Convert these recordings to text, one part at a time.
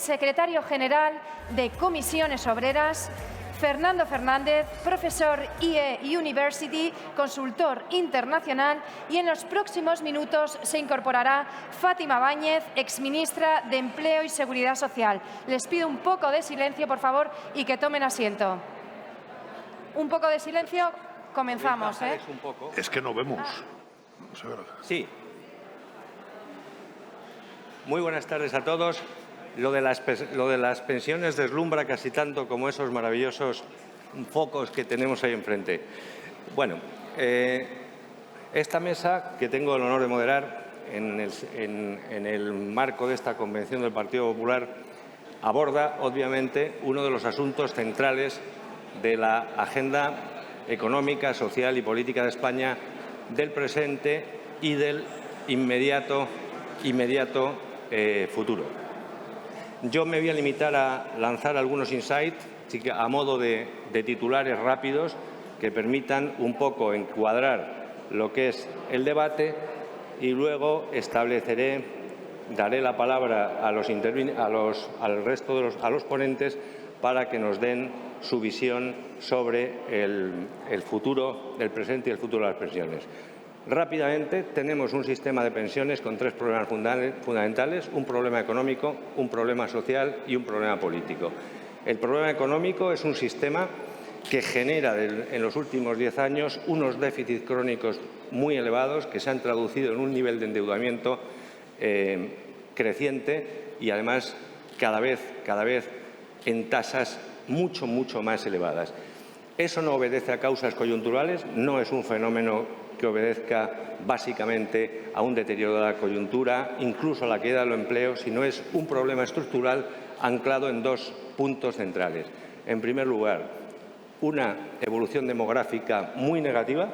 Secretario General de Comisiones Obreras, Fernando Fernández, profesor IE University, consultor internacional, y en los próximos minutos se incorporará Fátima Báñez, exministra de Empleo y Seguridad Social. Les pido un poco de silencio, por favor, y que tomen asiento. Un poco de silencio, comenzamos. Es que no vemos. Sí. Muy buenas tardes a todos. Lo de las pensiones deslumbra casi tanto como esos maravillosos focos que tenemos ahí enfrente. Bueno, esta mesa que tengo el honor de moderar en el marco de esta convención del Partido Popular aborda, obviamente, uno de los asuntos centrales de la agenda económica, social y política de España del presente y del inmediato futuro. Yo me voy a limitar a lanzar algunos insights a modo de titulares rápidos que permitan un poco encuadrar lo que es el debate y luego daré la palabra a los ponentes para que nos den su visión sobre el futuro, el presente y el futuro de las pensiones. Rápidamente, tenemos un sistema de pensiones con tres problemas fundamentales: un problema económico, un problema social y un problema político. El problema económico es un sistema que genera en los últimos 10 años unos déficits crónicos muy elevados que se han traducido en un nivel de endeudamiento creciente y, además, cada vez en tasas mucho más elevadas. Eso no obedece a causas coyunturales, no es un fenómeno que obedezca básicamente a un deterioro de la coyuntura, incluso a la caída del empleo, sino es un problema estructural anclado en dos puntos centrales. En primer lugar, una evolución demográfica muy negativa,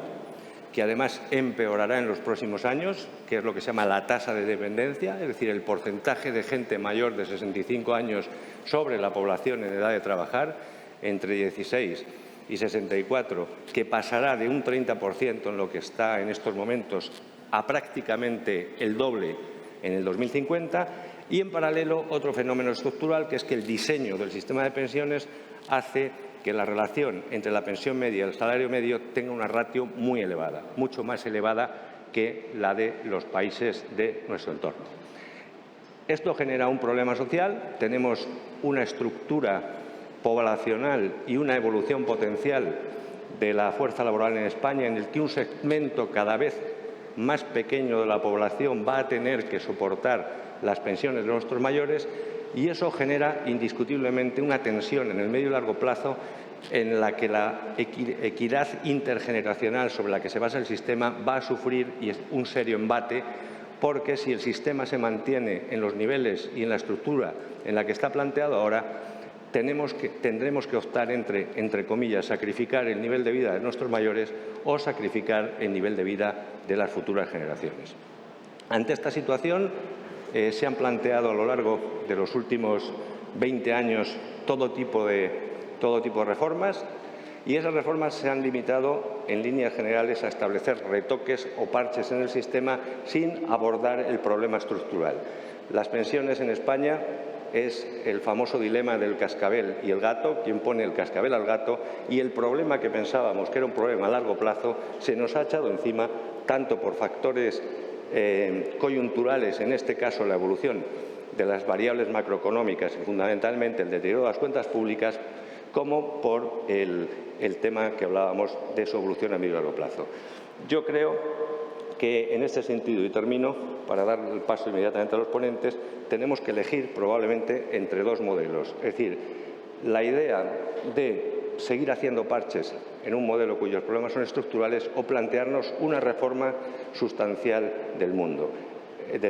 que además empeorará en los próximos años, que es lo que se llama la tasa de dependencia, es decir, el porcentaje de gente mayor de 65 años sobre la población en edad de trabajar, entre 16 y 64, que pasará de un 30% en lo que está en estos momentos a prácticamente el doble en el 2050, y en paralelo otro fenómeno estructural, que es que el diseño del sistema de pensiones hace que la relación entre la pensión media y el salario medio tenga una ratio muy elevada, mucho más elevada que la de los países de nuestro entorno. Esto genera un problema social. Tenemos una estructura poblacional y una evolución potencial de la fuerza laboral en España, en el que un segmento cada vez más pequeño de la población va a tener que soportar las pensiones de nuestros mayores, y eso genera indiscutiblemente una tensión en el medio y largo plazo en la que la equidad intergeneracional sobre la que se basa el sistema va a sufrir un serio embate, porque si el sistema se mantiene en los niveles y en la estructura en la que está planteado ahora, tendremos que optar entre comillas, sacrificar el nivel de vida de nuestros mayores o sacrificar el nivel de vida de las futuras generaciones. Ante esta situación, se han planteado a lo largo de los últimos 20 años todo tipo de reformas, y esas reformas se han limitado en líneas generales a establecer retoques o parches en el sistema sin abordar el problema estructural. Las pensiones en España es el famoso dilema del cascabel y el gato, quien pone el cascabel al gato, y el problema que pensábamos que era un problema a largo plazo se nos ha echado encima, tanto por factores coyunturales, en este caso la evolución de las variables macroeconómicas y fundamentalmente el deterioro de las cuentas públicas, como por el tema que hablábamos de su evolución a medio y largo plazo. Yo creo que en este sentido, y termino para dar el paso inmediatamente a los ponentes, tenemos que elegir probablemente entre dos modelos. Es decir, la idea de seguir haciendo parches en un modelo cuyos problemas son estructurales, o plantearnos una reforma sustancial del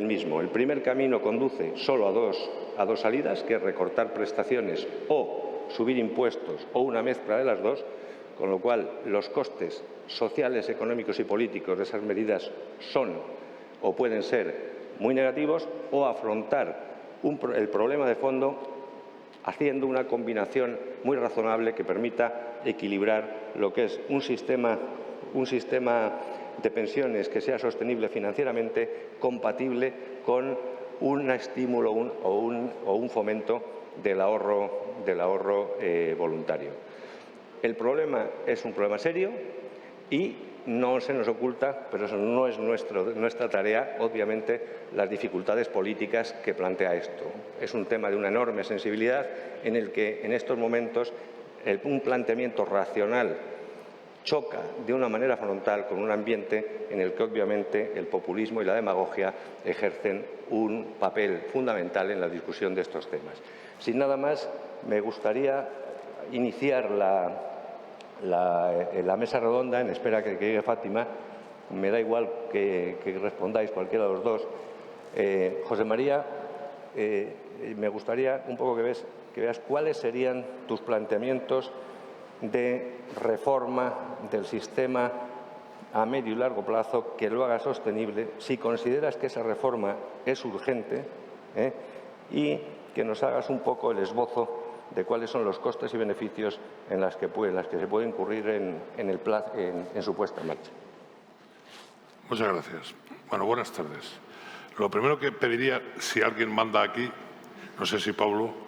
mismo. El primer camino conduce solo a dos salidas, que es recortar prestaciones o subir impuestos, o una mezcla de las dos, con lo cual los costes sociales, económicos y políticos de esas medidas son o pueden ser muy negativos, o afrontar el problema de fondo haciendo una combinación muy razonable que permita equilibrar lo que es un sistema de pensiones que sea sostenible financieramente, compatible con un estímulo o un fomento del ahorro voluntario. El problema es un problema serio y no se nos oculta, pero eso no es nuestra tarea, obviamente, las dificultades políticas que plantea esto. Es un tema de una enorme sensibilidad en el que en estos momentos un planteamiento racional choca de una manera frontal con un ambiente en el que obviamente el populismo y la demagogia ejercen un papel fundamental en la discusión de estos temas. Sin nada más, me gustaría iniciar la mesa redonda en espera que llegue Fátima. Me da igual que respondáis cualquiera de los dos. José María, me gustaría un poco que veas cuáles serían tus planteamientos de reforma del sistema a medio y largo plazo que lo haga sostenible, si consideras que esa reforma es urgente, y que nos hagas un poco el esbozo de cuáles son los costes y beneficios en las que se puede incurrir en su puesta en marcha. Muchas gracias. Bueno, buenas tardes. Lo primero que pediría, si alguien manda aquí, no sé si Pablo,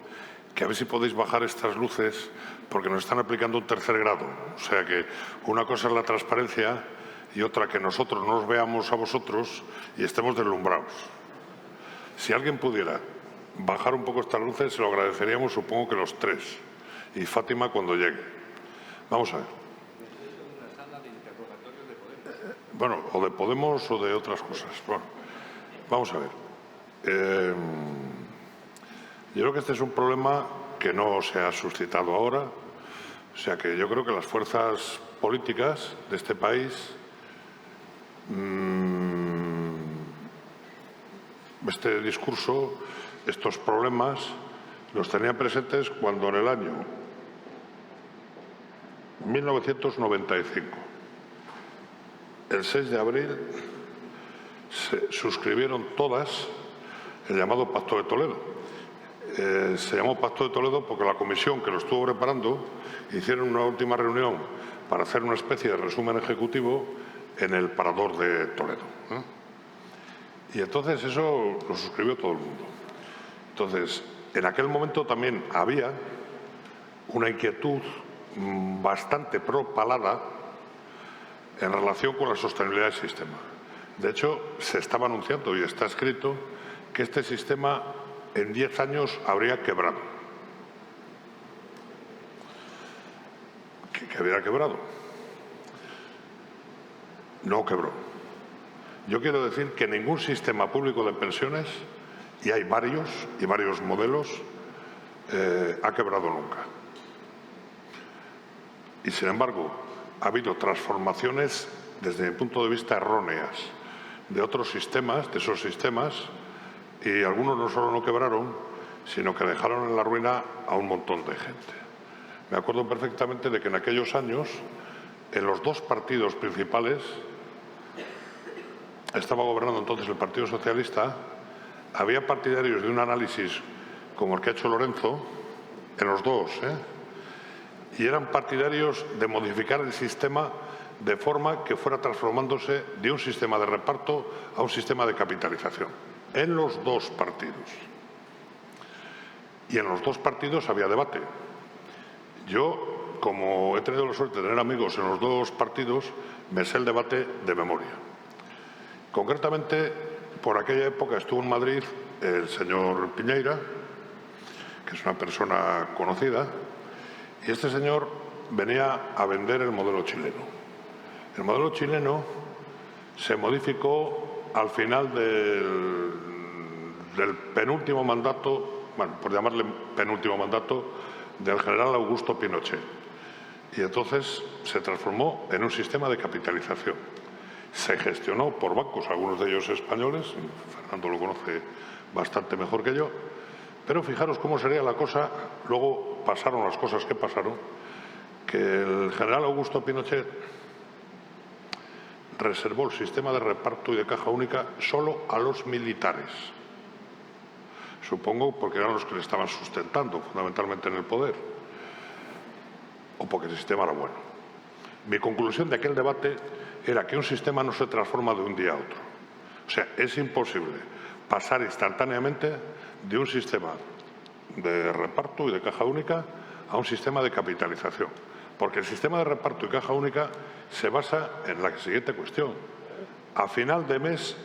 que a ver si podéis bajar estas luces, porque nos están aplicando un tercer grado. O sea que una cosa es la transparencia y otra que nosotros no os veamos a vosotros y estemos deslumbrados. Si alguien pudiera bajar un poco estas luces, se lo agradeceríamos, supongo que los tres. Y Fátima cuando llegue. Vamos a ver. Bueno, o de Podemos o de otras cosas. Bueno, vamos a ver. Yo creo que este es un problema que no se ha suscitado ahora. O sea que yo creo que las fuerzas políticas de este país, este discurso, estos problemas, los tenían presentes cuando en el año 1995, el 6 de abril, se suscribieron todas el llamado Pacto de Toledo. Se llamó Pacto de Toledo porque la comisión que lo estuvo preparando hicieron una última reunión para hacer una especie de resumen ejecutivo en el Parador de Toledo. Y entonces eso lo suscribió todo el mundo. Entonces, en aquel momento también había una inquietud bastante propalada en relación con la sostenibilidad del sistema. De hecho, se estaba anunciando y está escrito que este sistema en 10 años habría quebrado. ¿Que habría quebrado? No quebró. Yo quiero decir que ningún sistema público de pensiones, y hay varios modelos, ha quebrado nunca. Y sin embargo, ha habido transformaciones, desde mi punto de vista, erróneas de otros sistemas, de esos sistemas, y algunos no solo no quebraron, sino que dejaron en la ruina a un montón de gente. Me acuerdo perfectamente de que en aquellos años, en los dos partidos principales, estaba gobernando entonces el Partido Socialista, había partidarios de un análisis como el que ha hecho Lorenzo, en los dos, y eran partidarios de modificar el sistema de forma que fuera transformándose de un sistema de reparto a un sistema de capitalización. En los dos partidos. Y en los dos partidos había debate. Yo, como he tenido la suerte de tener amigos en los dos partidos, me sé el debate de memoria. Concretamente, por aquella época estuvo en Madrid el señor Piñeira, que es una persona conocida, y este señor venía a vender el modelo chileno. El modelo chileno se modificó al final del penúltimo mandato, bueno, por llamarle penúltimo mandato, del general Augusto Pinochet. Y entonces se transformó en un sistema de capitalización. Se gestionó por bancos, algunos de ellos españoles, Fernando lo conoce bastante mejor que yo, pero fijaros cómo sería la cosa, luego pasaron las cosas que pasaron, que el general Augusto Pinochet reservó el sistema de reparto y de caja única solo a los militares. Supongo porque eran los que le estaban sustentando fundamentalmente en el poder, o porque el sistema era bueno. Mi conclusión de aquel debate era que un sistema no se transforma de un día a otro. O sea, es imposible pasar instantáneamente de un sistema de reparto y de caja única a un sistema de capitalización. Porque el sistema de reparto y caja única se basa en la siguiente cuestión. A final de mes,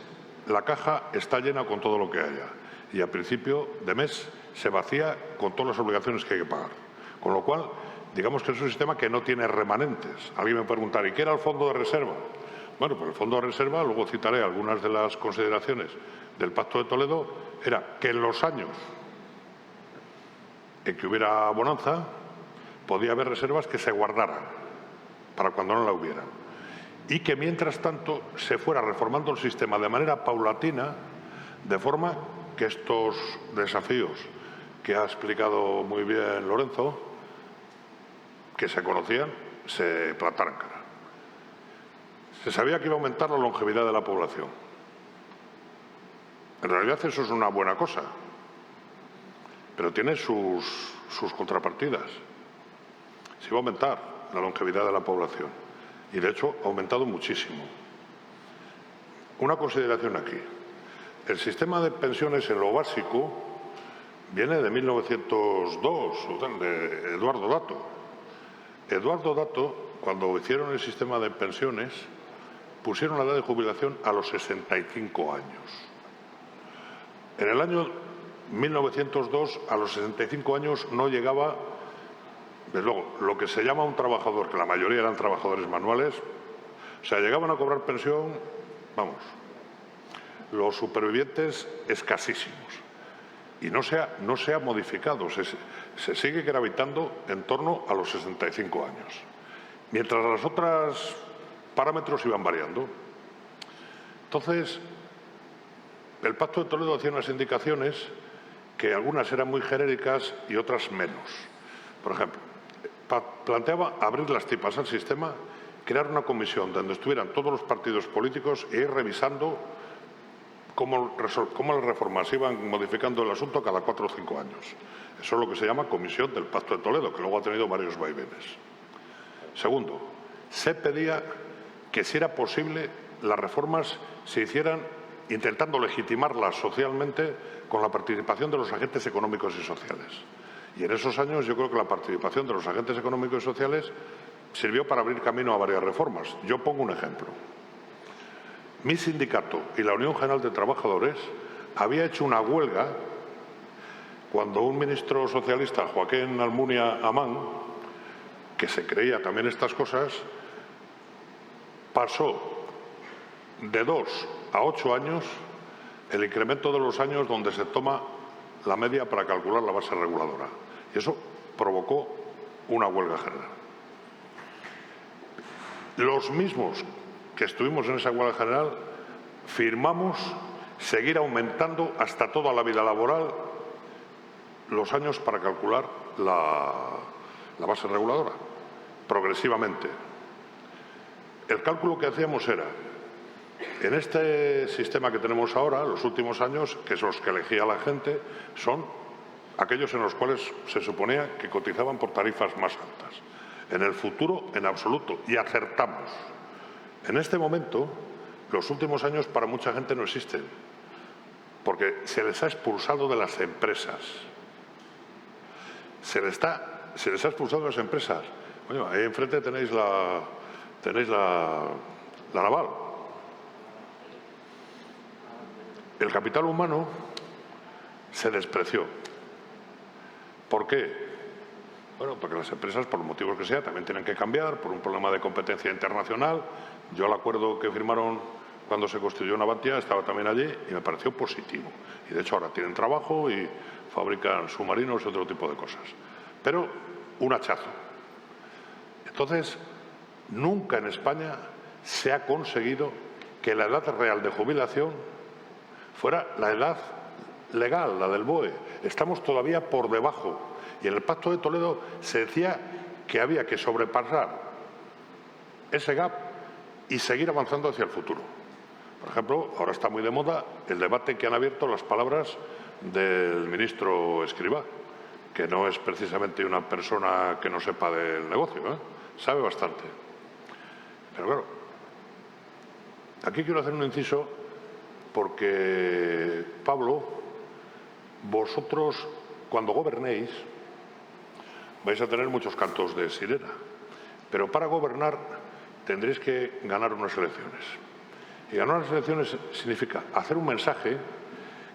la caja está llena con todo lo que haya y a principio de mes se vacía con todas las obligaciones que hay que pagar. Con lo cual, digamos que es un sistema que no tiene remanentes. Alguien me preguntará, ¿y qué era el fondo de reserva? Bueno, pues el fondo de reserva, luego citaré algunas de las consideraciones del Pacto de Toledo, era que en los años en que hubiera bonanza, podía haber reservas que se guardaran para cuando no la hubiera. Y que mientras tanto se fuera reformando el sistema de manera paulatina, de forma que estos desafíos que ha explicado muy bien Lorenzo, que se conocían, se plantaran cara. Se sabía que iba a aumentar la longevidad de la población. En realidad eso es una buena cosa, pero tiene sus contrapartidas. Se iba a aumentar la longevidad de la población y, de hecho, ha aumentado muchísimo. Una consideración aquí. El sistema de pensiones en lo básico viene de 1902, de Eduardo Dato. Eduardo Dato, cuando hicieron el sistema de pensiones, pusieron la edad de jubilación a los 65 años. En el año 1902, a los 65 años no llegaba, desde luego, lo que se llama un trabajador, que la mayoría eran trabajadores manuales, o sea, llegaban a cobrar pensión, vamos, los supervivientes escasísimos. Y no se ha modificado, se sigue gravitando en torno a los 65 años. Mientras los otros parámetros iban variando. Entonces, el Pacto de Toledo hacía unas indicaciones que algunas eran muy genéricas y otras menos. Por ejemplo, planteaba abrir las tipas al sistema, crear una comisión donde estuvieran todos los partidos políticos e ir revisando cómo las reformas iban modificando el asunto cada 4 o 5 años. Eso es lo que se llama Comisión del Pacto de Toledo, que luego ha tenido varios vaivenes. Segundo, se pedía que, si era posible, las reformas se hicieran intentando legitimarlas socialmente con la participación de los agentes económicos y sociales. Y en esos años yo creo que la participación de los agentes económicos y sociales sirvió para abrir camino a varias reformas. Yo pongo un ejemplo. Mi sindicato y la Unión General de Trabajadores había hecho una huelga cuando un ministro socialista, Joaquín Almunia Amán, que se creía también estas cosas, pasó de 2 a 8 años el incremento de los años donde se toma la media para calcular la base reguladora. Y eso provocó una huelga general. Los mismos que estuvimos en esa huelga general firmamos seguir aumentando hasta toda la vida laboral los años para calcular la base reguladora, progresivamente. El cálculo que hacíamos era, en este sistema que tenemos ahora, los últimos años, que son los que elegía la gente, son aquellos en los cuales se suponía que cotizaban por tarifas más altas. En el futuro, en absoluto, y acertamos. En este momento, los últimos años para mucha gente no existen, porque se les ha expulsado de las empresas. Se les ha expulsado de las empresas. Bueno, ahí enfrente tenéis la naval. El capital humano se despreció. ¿Por qué? Bueno, porque las empresas, por los motivos que sea, también tienen que cambiar, por un problema de competencia internacional. Yo el acuerdo que firmaron cuando se construyó Navantia estaba también allí y me pareció positivo. Y de hecho ahora tienen trabajo y fabrican submarinos y otro tipo de cosas. Pero un hachazo. Entonces, nunca en España se ha conseguido que la edad real de jubilación fuera la edad legal, la del BOE. Estamos todavía por debajo. Y en el Pacto de Toledo se decía que había que sobrepasar ese gap y seguir avanzando hacia el futuro. Por ejemplo, ahora está muy de moda el debate que han abierto las palabras del ministro Escrivá, que no es precisamente una persona que no sepa del negocio, sabe bastante. Pero claro, aquí quiero hacer un inciso porque, Pablo, vosotros, cuando gobernéis, vais a tener muchos cantos de sirena, pero para gobernar tendréis que ganar unas elecciones. Y ganar unas elecciones significa hacer un mensaje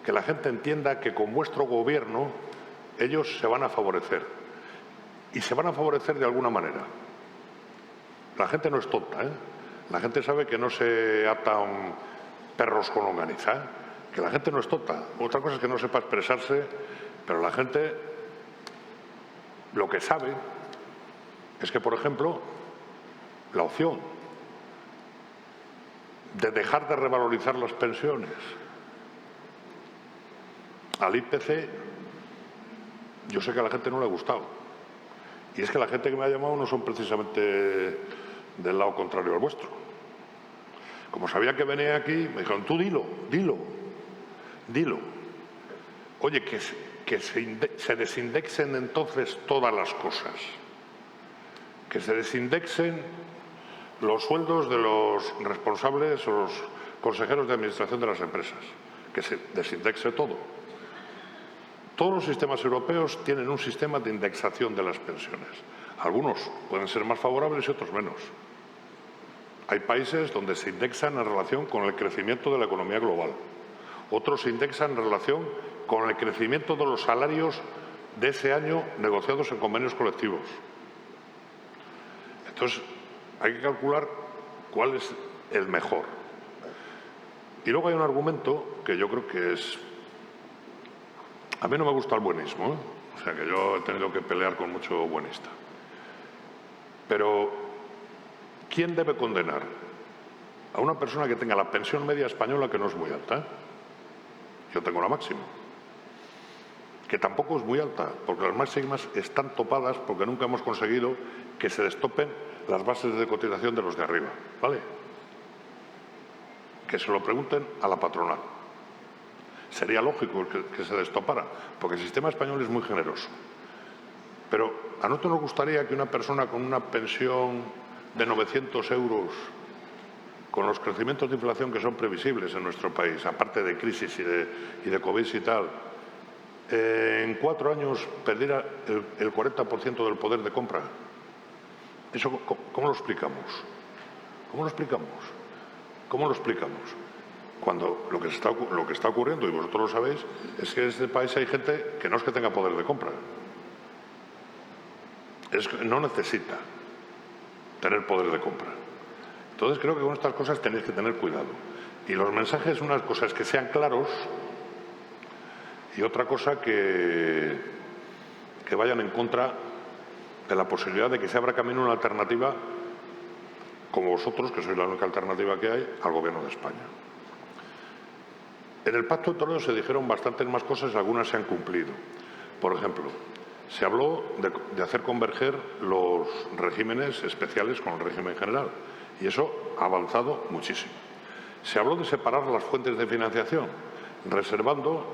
que la gente entienda que con vuestro gobierno ellos se van a favorecer. Y se van a favorecer de alguna manera. La gente no es tonta, ¿eh? La gente sabe que no se atan perros con longaniza, ¿eh? Que la gente no es tonta. Otra cosa es que no sepa expresarse, pero la gente lo que sabe es que, por ejemplo, la opción de dejar de revalorizar las pensiones al IPC, yo sé que a la gente no le ha gustado. Y es que la gente que me ha llamado no son precisamente del lado contrario al vuestro. Como sabía que venía aquí, me dijeron, tú dilo. Oye, que se desindexen entonces todas las cosas. Que se desindexen los sueldos de los responsables o los consejeros de administración de las empresas. Que se desindexe todo. Todos los sistemas europeos tienen un sistema de indexación de las pensiones. Algunos pueden ser más favorables y otros menos. Hay países donde se indexan en relación con el crecimiento de la economía global. Otros se indexan en relación con el crecimiento de los salarios de ese año negociados en convenios colectivos. Entonces, hay que calcular cuál es el mejor. Y luego hay un argumento que yo creo que es... A mí no me gusta el buenismo, ¿eh? O sea que yo he tenido que pelear con mucho buenista. Pero, ¿quién debe condenar a una persona que tenga la pensión media española, que no es muy alta? ¿Eh? Yo tengo la máxima, que tampoco es muy alta, porque las máximas están topadas porque nunca hemos conseguido que se destopen las bases de cotización de los de arriba, ¿vale? Que se lo pregunten a la patronal. Sería lógico que se destopara, porque el sistema español es muy generoso. Pero a nosotros nos gustaría que una persona con una pensión de 900 euros, con los crecimientos de inflación que son previsibles en nuestro país, aparte de crisis y de COVID y tal, en 4 años perdiera el 40% del poder de compra. ¿Eso cómo lo explicamos? ¿Cómo lo explicamos? ¿Cómo lo explicamos? Cuando lo que está ocurriendo, y vosotros lo sabéis, es que en este país hay gente que no es que tenga poder de compra. Es que no necesita tener poder de compra. Entonces creo que con estas cosas tenéis que tener cuidado. Y los mensajes, una cosa es que sean claros y otra cosa que vayan en contra de la posibilidad de que se abra camino una alternativa, como vosotros, que sois la única alternativa que hay, al Gobierno de España. En el Pacto de Toledo se dijeron bastantes más cosas y algunas se han cumplido. Por ejemplo, se habló de hacer converger los regímenes especiales con el régimen general y eso ha avanzado muchísimo. Se habló de separar las fuentes de financiación, reservando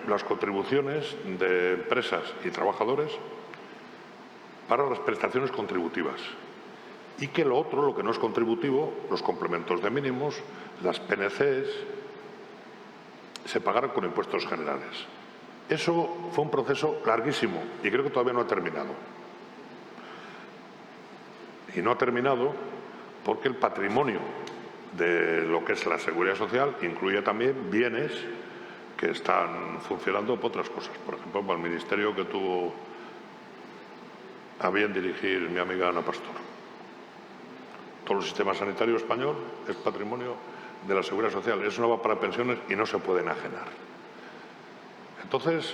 las contribuciones de empresas y trabajadores para las prestaciones contributivas y que lo otro, lo que no es contributivo, los complementos de mínimos, las PNCs, se pagaran con impuestos generales. Eso fue un proceso larguísimo y creo que todavía no ha terminado. Y no ha terminado porque el patrimonio de lo que es la seguridad social incluye también bienes que están funcionando por otras cosas. Por ejemplo, para el ministerio que tuvo a bien dirigir mi amiga Ana Pastor. Todo el sistema sanitario español es patrimonio de la seguridad social. Eso no va para pensiones y no se puede enajenar. Entonces,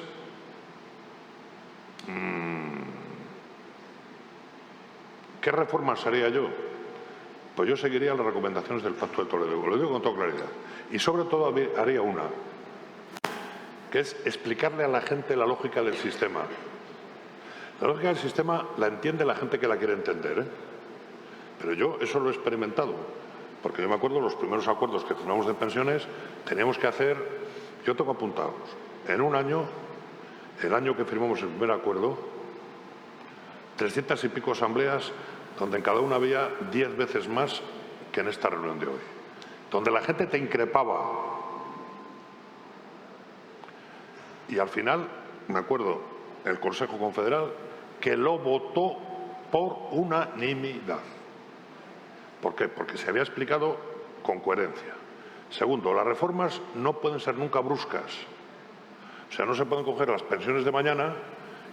¿qué reformas haría yo? Pues yo seguiría las recomendaciones del Pacto de Toledo, lo digo con toda claridad. Y sobre todo haría una, que es explicarle a la gente la lógica del sistema. La lógica del sistema la entiende la gente que la quiere entender, ¿eh? Pero yo eso lo he experimentado, porque yo me acuerdo los primeros acuerdos que firmamos de pensiones, teníamos que hacer, yo tengo apuntados, en un año, el año que firmamos el primer acuerdo, 300 y pico asambleas, donde en cada una había 10 veces más que en esta reunión de hoy, donde la gente te increpaba Y al final, me acuerdo, el Consejo Confederal, que lo votó por unanimidad. ¿Por qué? Porque se había explicado con coherencia. Segundo, las reformas no pueden ser nunca bruscas. O sea, no se pueden coger las pensiones de mañana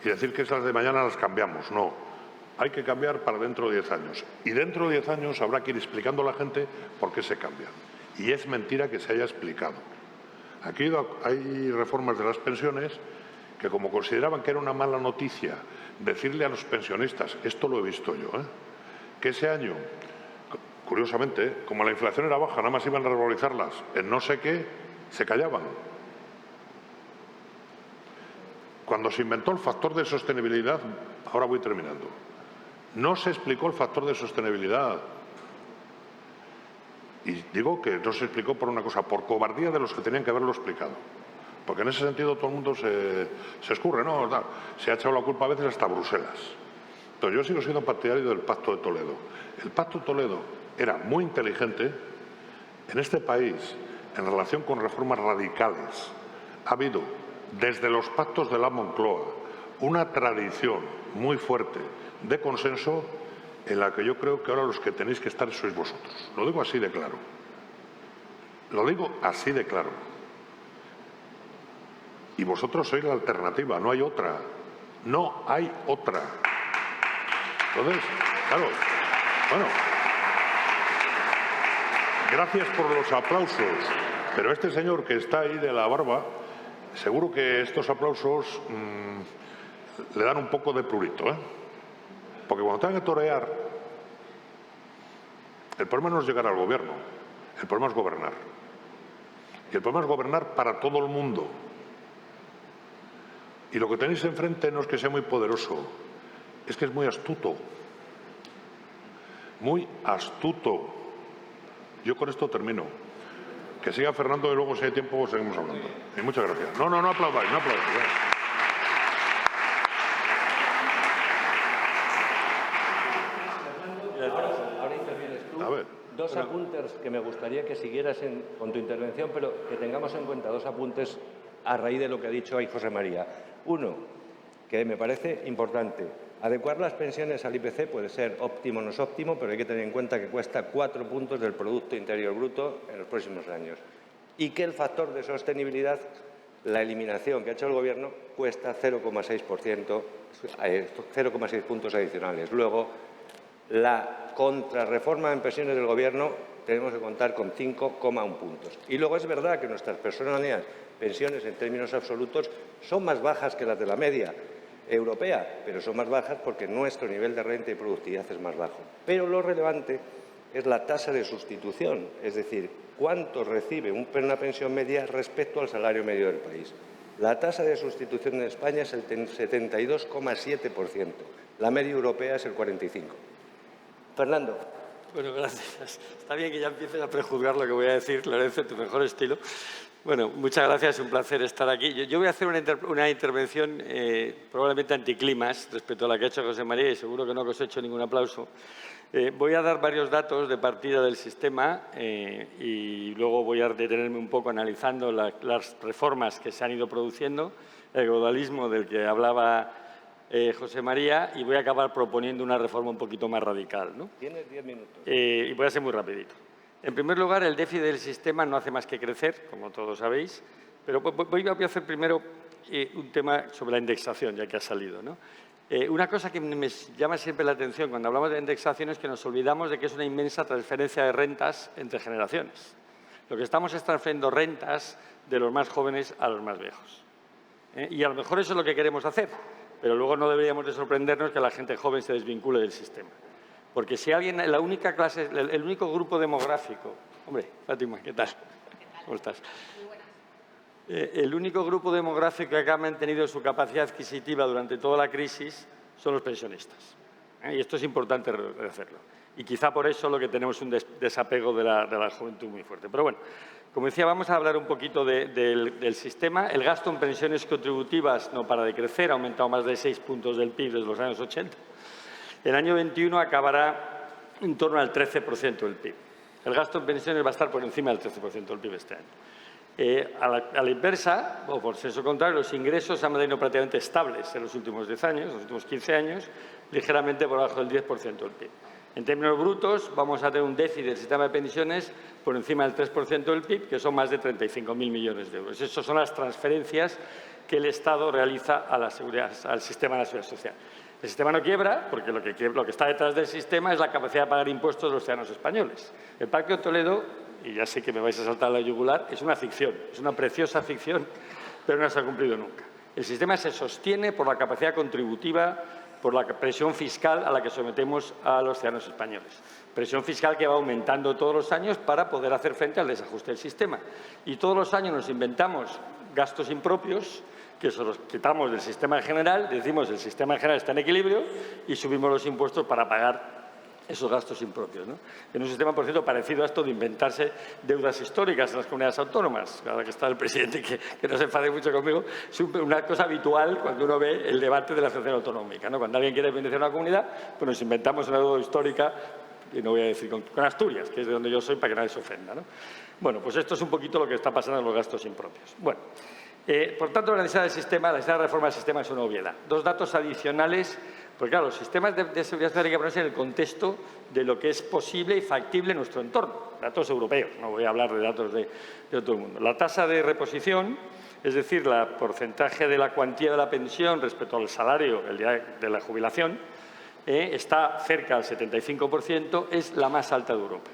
y decir que esas de mañana las cambiamos. No, hay que cambiar para dentro de 10 años. Y dentro de 10 años habrá que ir explicando a la gente por qué se cambian. Y es mentira que se haya explicado. Aquí hay reformas de las pensiones que, como consideraban que era una mala noticia decirle a los pensionistas, esto lo he visto yo, que ese año, curiosamente, como la inflación era baja, nada más iban a revalorizarlas en no sé qué, se callaban. Cuando se inventó el factor de sostenibilidad, ahora voy terminando, no se explicó el factor de sostenibilidad. Y digo que no se explicó por una cosa, por cobardía de los que tenían que haberlo explicado. Porque en ese sentido todo el mundo se escurre, ¿no? Se ha echado la culpa a veces hasta Bruselas. Entonces yo sigo siendo partidario del Pacto de Toledo. El Pacto de Toledo era muy inteligente. En este país, en relación con reformas radicales, ha habido, desde los pactos de la Moncloa, una tradición muy fuerte de consenso en la que yo creo que ahora los que tenéis que estar sois vosotros. Lo digo así de claro. Lo digo así de claro. Y vosotros sois la alternativa, no hay otra. No hay otra. Entonces, claro, bueno, gracias por los aplausos, pero este señor que está ahí de la barba, seguro que estos aplausos le dan un poco de prurito, Porque cuando tengan que torear, el problema no es llegar al gobierno, el problema es gobernar. Y el problema es gobernar para todo el mundo. Y lo que tenéis enfrente no es que sea muy poderoso, es que es muy astuto. Muy astuto. Yo con esto termino. Que siga Fernando y luego si hay tiempo seguimos hablando. Y muchas gracias. No aplaudáis, no aplaudáis. Ahora intervienes tú. A ver. Dos apuntes que me gustaría que siguieras con tu intervención, pero que tengamos en cuenta dos apuntes a raíz de lo que ha dicho ahí José María. Uno, que me parece importante. Adecuar las pensiones al IPC puede ser óptimo o no es óptimo, pero hay que tener en cuenta que cuesta 4 puntos del Producto Interior Bruto en los próximos años. Y que el factor de sostenibilidad, la eliminación que ha hecho el Gobierno, cuesta 0,6%, 0,6 puntos adicionales. Luego, la contrarreforma en pensiones del Gobierno tenemos que contar con 5,1 puntos. Y luego es verdad que nuestras pensiones en términos absolutos son más bajas que las de la media europea, pero son más bajas porque nuestro nivel de renta y productividad es más bajo. Pero lo relevante es la tasa de sustitución, es decir, cuánto recibe una pensión media respecto al salario medio del país. La tasa de sustitución en España es el 72,7%, la media europea es el 45%. Fernando. Bueno, gracias. Está bien que ya empieces a prejuzgar lo que voy a decir, Lorenzo, en tu mejor estilo. Bueno, muchas gracias, es un placer estar aquí. Yo voy a hacer una intervención probablemente anticlimas respecto a la que ha hecho José María y seguro que no cosecho ningún aplauso. Voy a dar varios datos de partida del sistema y luego voy a detenerme un poco analizando las reformas que se han ido produciendo, el globalismo del que hablaba José María, y voy a acabar proponiendo una reforma un poquito más radical, ¿no? Tienes 10 minutos. Y voy a ser muy rapidito. En primer lugar, el déficit del sistema no hace más que crecer, como todos sabéis, pero voy a hacer primero un tema sobre la indexación, ya que ha salido, ¿no? Una cosa que me llama siempre la atención cuando hablamos de indexación es que nos olvidamos de que es una inmensa transferencia de rentas entre generaciones. Lo que estamos es transfiriendo rentas de los más jóvenes a los más viejos. Y a lo mejor eso es lo que queremos hacer, pero luego no deberíamos de sorprendernos que la gente joven se desvincule del sistema. Porque si alguien, la única clase, el único grupo demográfico... Hombre, Fátima, ¿qué tal? ¿Cómo estás? Muy buenas. El único grupo demográfico que ha mantenido su capacidad adquisitiva durante toda la crisis son los pensionistas. Y esto es importante hacerlo. Y quizá por eso lo que tenemos es un desapego de la juventud muy fuerte. Pero bueno, como decía, vamos a hablar un poquito del sistema. El gasto en pensiones contributivas no para de crecer, ha aumentado más de 6 puntos del PIB desde los años 80. El año 21 acabará en torno al 13% del PIB. El gasto en pensiones va a estar por encima del 13% del PIB este año. A la inversa, o por senso contrario, los ingresos han mantenido prácticamente estables en los últimos 10 años, los últimos 15 años, ligeramente por debajo del 10% del PIB. En términos brutos, vamos a tener un déficit del sistema de pensiones por encima del 3% del PIB, que son más de 35.000 millones de euros. Esas son las transferencias que el Estado realiza a la seguridad, al sistema de la seguridad social. El sistema no quiebra, porque lo que está detrás del sistema es la capacidad de pagar impuestos de los ciudadanos españoles. El Pacto de Toledo, y ya sé que me vais a saltar la yugular, es una ficción, es una preciosa ficción, pero no se ha cumplido nunca. El sistema se sostiene por la capacidad contributiva, por la presión fiscal a la que sometemos a los ciudadanos españoles. Presión fiscal que va aumentando todos los años para poder hacer frente al desajuste del sistema. Y todos los años nos inventamos gastos impropios que se los quitamos del sistema general, decimos el sistema general está en equilibrio y subimos los impuestos para pagar esos gastos impropios, ¿no? En un sistema, por cierto, parecido a esto de inventarse deudas históricas en las comunidades autónomas. Ahora que está el presidente, que no se enfade mucho conmigo, es una cosa habitual cuando uno ve el debate de la asociación autonómica, ¿no? Cuando alguien quiere beneficiar a una comunidad, pues nos inventamos una deuda histórica, y no voy a decir con Asturias, que es de donde yo soy, para que nadie se ofenda, ¿no? Bueno, pues esto es un poquito lo que está pasando en los gastos impropios. Bueno, por tanto, la necesidad de reforma del sistema es una obviedad. Dos datos adicionales. Porque, claro, los sistemas de seguridad social hay que ponerse en el contexto de lo que es posible y factible en nuestro entorno. Datos europeos, no voy a hablar de datos de todo el mundo. La tasa de reposición, es decir, el porcentaje de la cuantía de la pensión respecto al salario el día de la jubilación, está cerca del 75%, es la más alta de Europa.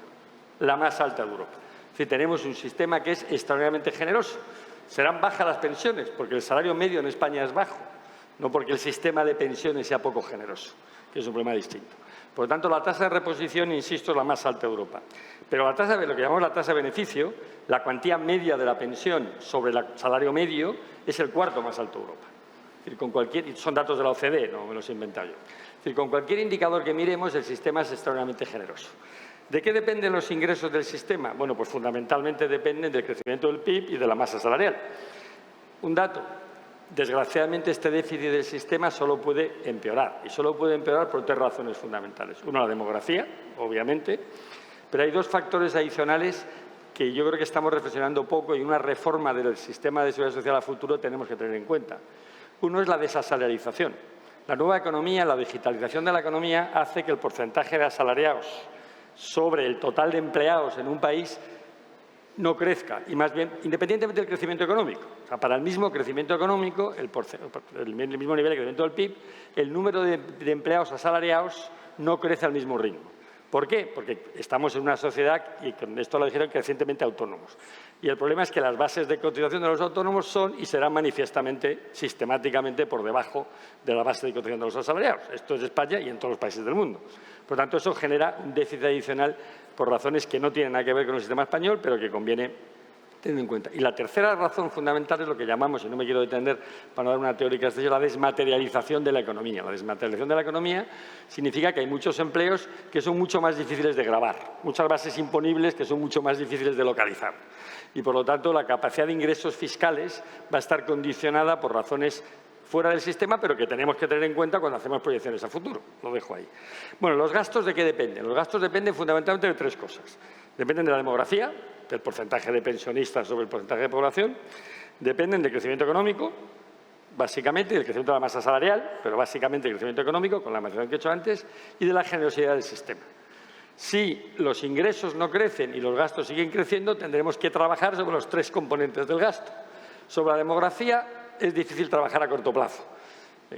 La más alta de Europa. Es decir, tenemos un sistema que es extraordinariamente generoso. Serán bajas las pensiones, porque el salario medio en España es bajo. No porque el sistema de pensiones sea poco generoso, que es un problema distinto. Por lo tanto, la tasa de reposición, insisto, es la más alta de Europa. Pero la tasa, lo que llamamos la tasa de beneficio, la cuantía media de la pensión sobre el salario medio, es el cuarto más alto de Europa. Es decir, son datos de la OCDE, no me los he inventado yo. Es decir, con cualquier indicador que miremos, el sistema es extraordinariamente generoso. ¿De qué dependen los ingresos del sistema? Bueno, pues fundamentalmente dependen del crecimiento del PIB y de la masa salarial. Un dato. Desgraciadamente, este déficit del sistema solo puede empeorar, y solo puede empeorar por tres razones fundamentales. Una, la demografía, obviamente, pero hay dos factores adicionales que yo creo que estamos reflexionando poco y una reforma del sistema de seguridad social a futuro tenemos que tener en cuenta. Uno es la desasalarización. La nueva economía, la digitalización de la economía, hace que el porcentaje de asalariados sobre el total de empleados en un país no crezca, y más bien, independientemente del crecimiento económico. O sea, para el mismo crecimiento económico, el mismo nivel de crecimiento del PIB, el número de empleados asalariados no crece al mismo ritmo. ¿Por qué? Porque estamos en una sociedad, y con esto lo dijeron, crecientemente autónomos. Y el problema es que las bases de cotización de los autónomos son y serán manifiestamente, sistemáticamente, por debajo de la base de cotización de los asalariados. Esto es España y en todos los países del mundo. Por lo tanto, eso genera un déficit adicional por razones que no tienen nada que ver con el sistema español, pero que conviene tener en cuenta. Y la tercera razón fundamental es lo que llamamos, y no me quiero detener para no dar una teórica, es la desmaterialización de la economía. La desmaterialización de la economía significa que hay muchos empleos que son mucho más difíciles de gravar, muchas bases imponibles que son mucho más difíciles de localizar. Y, por lo tanto, la capacidad de ingresos fiscales va a estar condicionada por razones fuera del sistema, pero que tenemos que tener en cuenta cuando hacemos proyecciones a futuro. Lo dejo ahí. Bueno, ¿los gastos de qué dependen? Los gastos dependen fundamentalmente de tres cosas. Dependen de la demografía, del porcentaje de pensionistas sobre el porcentaje de población, dependen del crecimiento económico, básicamente, del crecimiento de la masa salarial, pero básicamente del crecimiento económico, con la mención que he hecho antes, y de la generosidad del sistema. Si los ingresos no crecen y los gastos siguen creciendo, tendremos que trabajar sobre los tres componentes del gasto. Sobre la demografía, es difícil trabajar a corto plazo.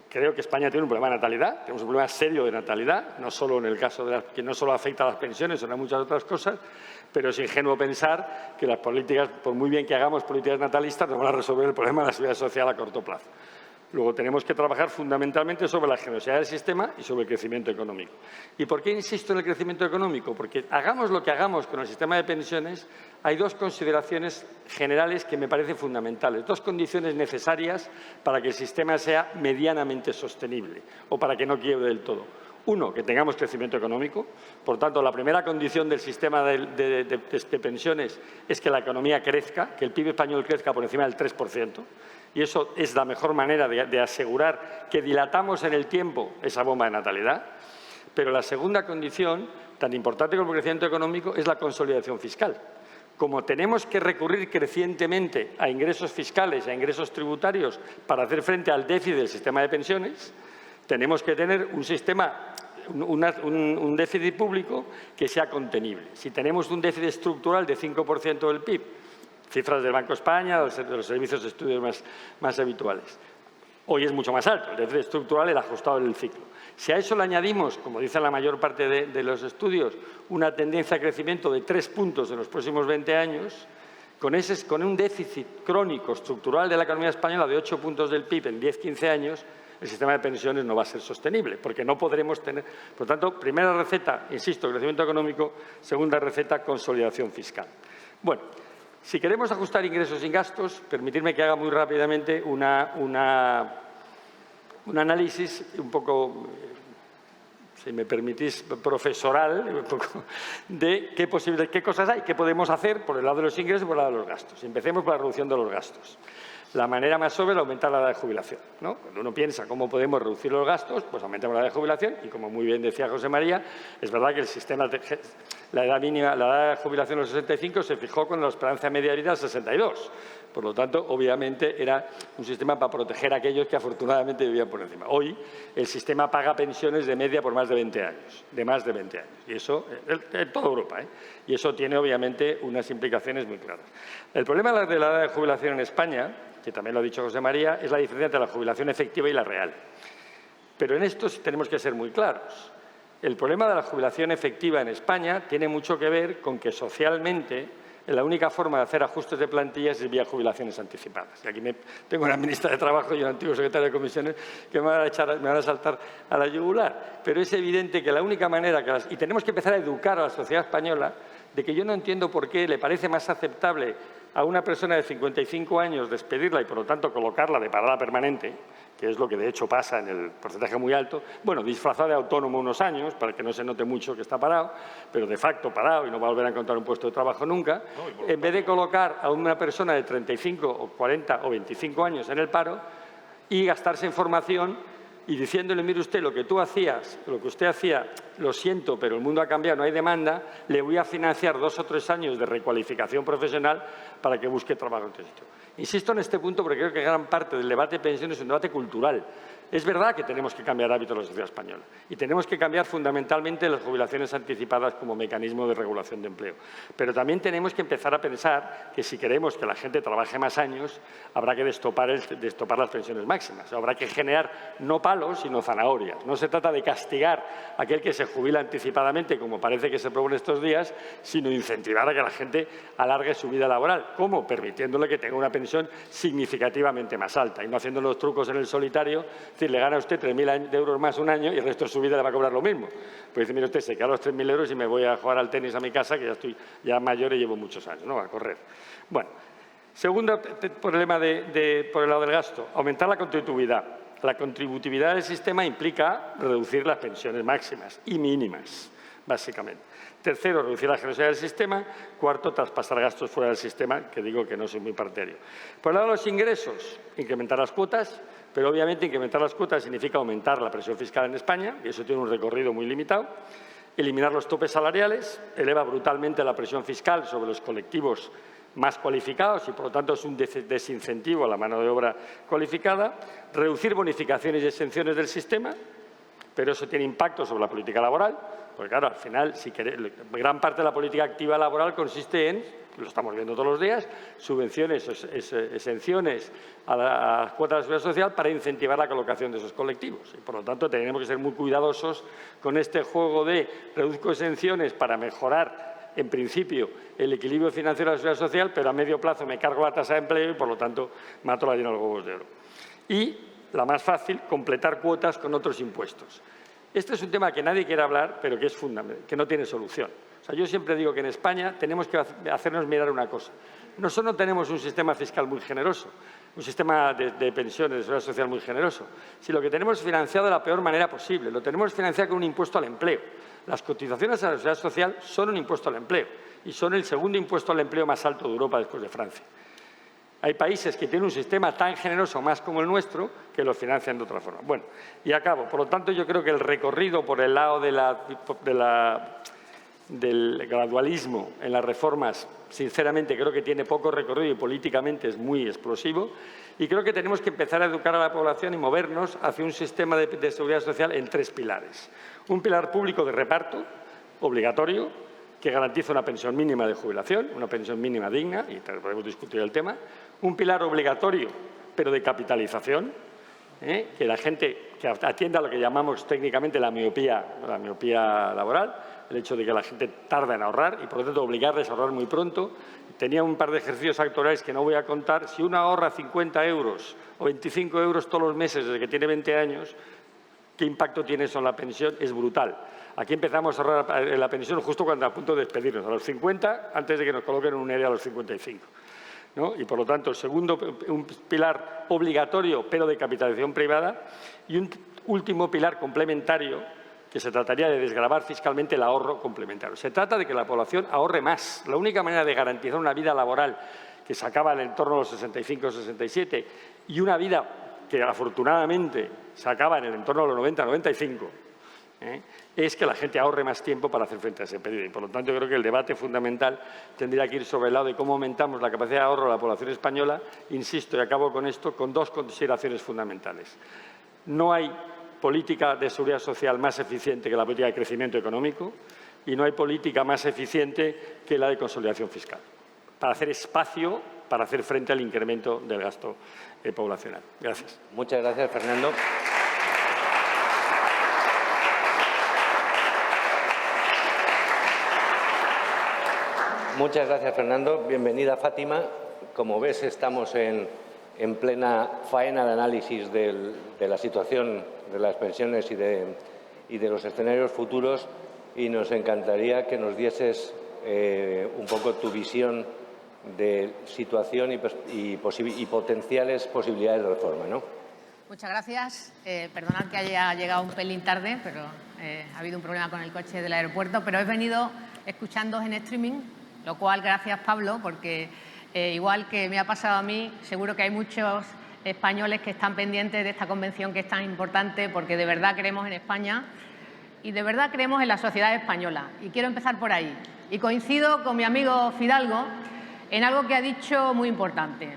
Creo que España tiene un problema de natalidad, tenemos un problema serio de natalidad, no solo en el caso de que no solo afecta a las pensiones, sino a muchas otras cosas, pero es ingenuo pensar que las políticas, por muy bien que hagamos políticas natalistas, no van a resolver el problema de la seguridad social a corto plazo. Luego tenemos que trabajar fundamentalmente sobre la generosidad del sistema y sobre el crecimiento económico. ¿Y por qué insisto en el crecimiento económico? Porque hagamos lo que hagamos con el sistema de pensiones, hay dos consideraciones generales que me parecen fundamentales, dos condiciones necesarias para que el sistema sea medianamente sostenible o para que no quiebre del todo. Uno, que tengamos crecimiento económico. Por tanto, la primera condición del sistema de pensiones es que la economía crezca, que el PIB español crezca por encima del 3%. Y eso es la mejor manera de asegurar que dilatamos en el tiempo esa bomba de natalidad. Pero la segunda condición, tan importante como el crecimiento económico, es la consolidación fiscal. como tenemos que recurrir crecientemente a ingresos fiscales, a ingresos tributarios para hacer frente al déficit del sistema de pensiones, tenemos que tener un sistema, un déficit público que sea contenible. Si tenemos un déficit estructural de 5% del PIB, cifras del Banco de España, de los servicios de estudios más habituales, hoy es mucho más alto, el déficit estructural, el ajustado del ciclo. Si a eso le añadimos, como dice la mayor parte de los estudios, una tendencia de crecimiento de 3 puntos en los próximos 20 años, con un déficit crónico estructural de la economía española de 8 puntos del PIB en 10-15 años, el sistema de pensiones no va a ser sostenible, porque no podremos tener… Por lo tanto, primera receta, insisto, crecimiento económico, segunda receta, consolidación fiscal. Bueno, si queremos ajustar ingresos y gastos, permitidme que haga muy rápidamente un análisis un poco, si me permitís, profesoral, un poco, de qué cosas hay, qué podemos hacer por el lado de los ingresos y por el lado de los gastos. Empecemos por la reducción de los gastos. La manera más obvia es aumentar la edad de jubilación, ¿no? Cuando uno piensa cómo podemos reducir los gastos, pues aumentamos la edad de jubilación y, como muy bien decía José María, es verdad que el sistema, la edad mínima, la edad de jubilación a los 65 se fijó con la esperanza media de vida a 62. Por lo tanto, obviamente, era un sistema para proteger a aquellos que afortunadamente vivían por encima. Hoy, el sistema paga pensiones de media por más de 20 años, de más de 20 años. Y eso, en toda Europa, ¿eh? Y eso tiene, obviamente, unas implicaciones muy claras. El problema de la edad de jubilación en España, que también lo ha dicho José María, es la diferencia entre la jubilación efectiva y la real. Pero en esto tenemos que ser muy claros. El problema de la jubilación efectiva en España tiene mucho que ver con que socialmente la única forma de hacer ajustes de plantillas es vía jubilaciones anticipadas. Y aquí tengo una ministra de Trabajo y un antiguo secretario de comisiones que me van a saltar a la yugular. Pero es evidente que la única manera y tenemos que empezar a educar a la sociedad española de que yo no entiendo por qué le parece más aceptable a una persona de 55 años despedirla y, por lo tanto, colocarla de parada permanente, que es lo que de hecho pasa en el porcentaje muy alto, bueno, disfrazado de autónomo unos años, para que no se note mucho que está parado, pero de facto parado y no va a volver a encontrar un puesto de trabajo nunca, en vez de colocar a una persona de 35 o 40 o 25 años en el paro y gastarse en formación y diciéndole, mire usted, lo que tú hacías, lo que usted hacía, lo siento, pero el mundo ha cambiado, no hay demanda, le voy a financiar 2 o 3 años de recualificación profesional para que busque trabajo en otro sitio. Insisto en este punto porque creo que gran parte del debate de pensiones es un debate cultural. Es verdad que tenemos que cambiar hábitos de la sociedad española y tenemos que cambiar fundamentalmente las jubilaciones anticipadas como mecanismo de regulación de empleo. Pero también tenemos que empezar a pensar que si queremos que la gente trabaje más años, habrá que destopar las pensiones máximas. Habrá que generar no palos, sino zanahorias. No se trata de castigar a aquel que se jubila anticipadamente, como parece que se propone estos días, sino incentivar a que la gente alargue su vida laboral. ¿Cómo? Permitiéndole que tenga una pensión significativamente más alta y no haciendo los trucos en el solitario. Es decir, le gana a usted 3.000 euros más un año y el resto de su vida le va a cobrar lo mismo. Pues dice, mire usted, se queda los 3.000 euros y me voy a jugar al tenis a mi casa, que ya estoy mayor y llevo muchos años, ¿no? A correr. Bueno, segundo problema por el lado del gasto, aumentar la contributividad. La contributividad del sistema implica reducir las pensiones máximas y mínimas, básicamente. Tercero, reducir la generosidad del sistema. Cuarto, traspasar gastos fuera del sistema, que digo que no soy muy partidario. Por el lado de los ingresos, incrementar las cuotas, pero obviamente incrementar las cuotas significa aumentar la presión fiscal en España, y eso tiene un recorrido muy limitado. Eliminar los topes salariales, eleva brutalmente la presión fiscal sobre los colectivos más cualificados y, por lo tanto, es un desincentivo a la mano de obra cualificada. Reducir bonificaciones y exenciones del sistema, pero eso tiene impacto sobre la política laboral, porque, claro, al final, gran parte de la política activa laboral consiste en, lo estamos viendo todos los días, subvenciones, exenciones a las cuotas de la seguridad social para incentivar la colocación de esos colectivos. Y, por lo tanto, tenemos que ser muy cuidadosos con este juego de reduzco exenciones para mejorar, en principio, el equilibrio financiero de la seguridad social, pero a medio plazo me cargo la tasa de empleo y, por lo tanto, mato la llena de los huevos de oro. Y, la más fácil, completar cuotas con otros impuestos. Este es un tema que nadie quiere hablar, pero que es fundamental, que no tiene solución. O sea, yo siempre digo que en España tenemos que hacernos mirar una cosa. No solo tenemos un sistema fiscal muy generoso, un sistema de pensiones, de seguridad social muy generoso, sino que tenemos financiado de la peor manera posible. Lo tenemos financiado con un impuesto al empleo. Las cotizaciones a la seguridad social son un impuesto al empleo y son el segundo impuesto al empleo más alto de Europa después de Francia. Hay países que tienen un sistema tan generoso, más como el nuestro, que lo financian de otra forma. Bueno, y acabo. Por lo tanto, yo creo que el recorrido por el lado de la del gradualismo en las reformas, sinceramente creo que tiene poco recorrido y políticamente es muy explosivo. Y creo que tenemos que empezar a educar a la población y movernos hacia un sistema de seguridad social en 3 pilares. Un pilar público de reparto, obligatorio, que garantiza una pensión mínima de jubilación, una pensión mínima digna, y podemos discutir el tema. Un pilar obligatorio, pero de capitalización, que la gente que atienda a lo que llamamos técnicamente la miopía laboral, el hecho de que la gente tarda en ahorrar y, por lo tanto, obligarles a ahorrar muy pronto. Tenía un par de ejercicios actuariales que no voy a contar. Si uno ahorra 50 euros o 25 euros todos los meses desde que tiene 20 años, ¿qué impacto tiene eso en la pensión? Es brutal. Aquí empezamos a ahorrar en la pensión justo cuando a punto de despedirnos, a los 50, antes de que nos coloquen en un ERE a los 55. ¿No? Y, por lo tanto, el segundo, un pilar obligatorio, pero de capitalización privada, y un último pilar complementario, que se trataría de desgravar fiscalmente el ahorro complementario. Se trata de que la población ahorre más. La única manera de garantizar una vida laboral que se acaba en el torno a los 65 o 67 y una vida que afortunadamente se acaba en el entorno de los 90-95, es que la gente ahorre más tiempo para hacer frente a ese periodo. Y, por lo tanto, yo creo que el debate fundamental tendría que ir sobre el lado de cómo aumentamos la capacidad de ahorro de la población española. Insisto, y acabo con esto, con 2 consideraciones fundamentales. No hay política de seguridad social más eficiente que la política de crecimiento económico y no hay política más eficiente que la de consolidación fiscal, para hacer espacio, para hacer frente al incremento del gasto poblacional. Gracias. Muchas gracias, Fernando. Muchas gracias, Fernando. Bienvenida, Fátima. Como ves, estamos en plena faena de análisis de la situación de las pensiones y de los escenarios futuros, y nos encantaría que nos dieses un poco tu visión de situación y potenciales posibilidades de reforma, ¿no? Muchas gracias. Perdonad que haya llegado un pelín tarde, pero ha habido un problema con el coche del aeropuerto, pero he venido escuchándoos en streaming, lo cual gracias, Pablo, porque igual que me ha pasado a mí, seguro que hay muchos españoles que están pendientes de esta convención que es tan importante, porque de verdad creemos en España y de verdad creemos en la sociedad española. Y quiero empezar por ahí. Y coincido con mi amigo Fidalgo en algo que ha dicho muy importante.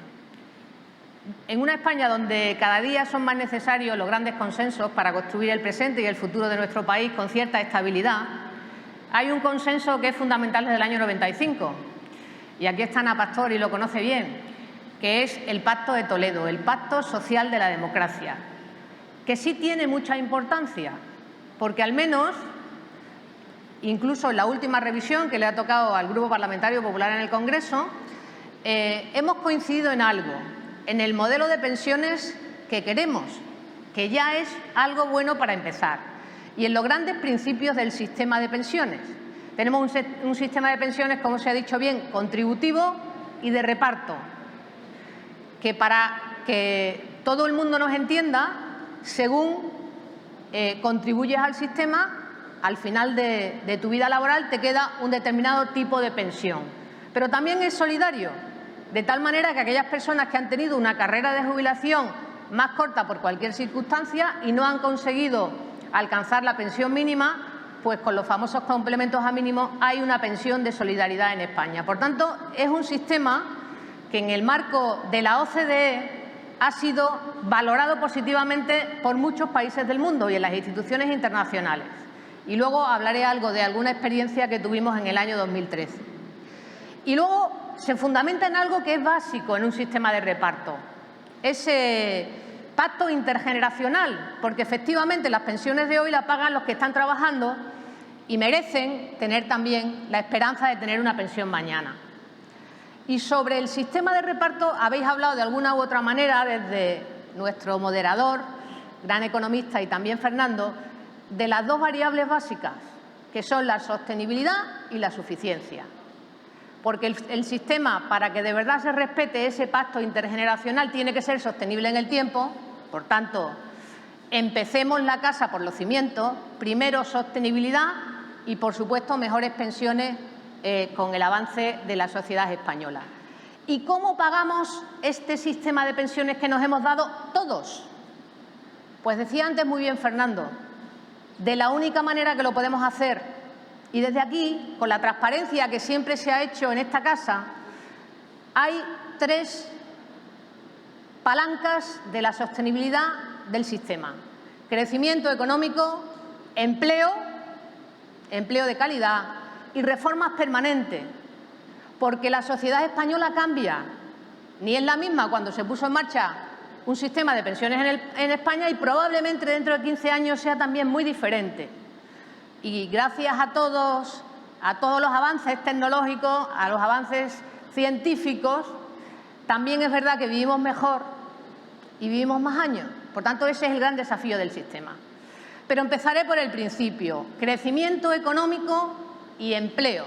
En una España donde cada día son más necesarios los grandes consensos para construir el presente y el futuro de nuestro país con cierta estabilidad, hay un consenso que es fundamental desde el año 95. Y aquí está Ana Pastor y lo conoce bien, que es el Pacto de Toledo, el Pacto Social de la Democracia, que sí tiene mucha importancia, porque al menos, incluso en la última revisión que le ha tocado al Grupo Parlamentario Popular en el Congreso, hemos coincidido en algo, en el modelo de pensiones que queremos, que ya es algo bueno para empezar, y en los grandes principios del sistema de pensiones. Tenemos un sistema de pensiones, como se ha dicho bien, contributivo y de reparto, que para que todo el mundo nos entienda, según contribuyes al sistema, al final de tu vida laboral te queda un determinado tipo de pensión. Pero también es solidario, de tal manera que aquellas personas que han tenido una carrera de jubilación más corta por cualquier circunstancia y no han conseguido alcanzar la pensión mínima, pues con los famosos complementos a mínimo hay una pensión de solidaridad en España. Por tanto, es un sistema que en el marco de la OCDE ha sido valorado positivamente por muchos países del mundo y en las instituciones internacionales. Y luego hablaré algo de alguna experiencia que tuvimos en el año 2013. Y luego se fundamenta en algo que es básico en un sistema de reparto, ese pacto intergeneracional, porque efectivamente las pensiones de hoy las pagan los que están trabajando y merecen tener también la esperanza de tener una pensión mañana. Y sobre el sistema de reparto habéis hablado de alguna u otra manera, desde nuestro moderador, gran economista, y también Fernando, de las 2 variables básicas, que son la sostenibilidad y la suficiencia. Porque el sistema, para que de verdad se respete ese pacto intergeneracional, tiene que ser sostenible en el tiempo. Por tanto, empecemos la casa por los cimientos, primero sostenibilidad y, por supuesto, mejores pensiones con el avance de la sociedad española. ¿Y cómo pagamos este sistema de pensiones que nos hemos dado todos? Pues decía antes muy bien Fernando, de la única manera que lo podemos hacer Y desde aquí, con la transparencia que siempre se ha hecho en esta casa, hay 3 palancas de la sostenibilidad del sistema: crecimiento económico, empleo de calidad y reformas permanentes, porque la sociedad española cambia. Ni es la misma cuando se puso en marcha un sistema de pensiones en España y probablemente dentro de 15 años sea también muy diferente. Y gracias a todos los avances tecnológicos, a los avances científicos, también es verdad que vivimos mejor y vivimos más años. Por tanto, ese es el gran desafío del sistema. Pero empezaré por el principio: crecimiento económico y empleo,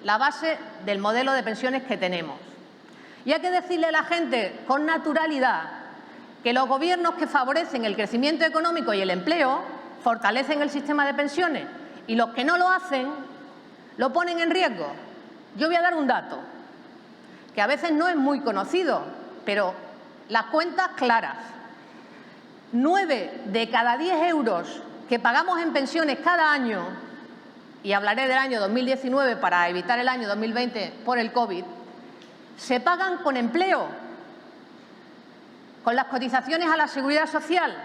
la base del modelo de pensiones que tenemos. Y hay que decirle a la gente con naturalidad que los gobiernos que favorecen el crecimiento económico y el empleo fortalecen el sistema de pensiones, y los que no lo hacen lo ponen en riesgo. Yo voy a dar un dato que a veces no es muy conocido, pero las cuentas claras: 9 de cada 10 euros que pagamos en pensiones cada año, y hablaré del año 2019 para evitar el año 2020 por el COVID, se pagan con empleo, con las cotizaciones a la Seguridad Social.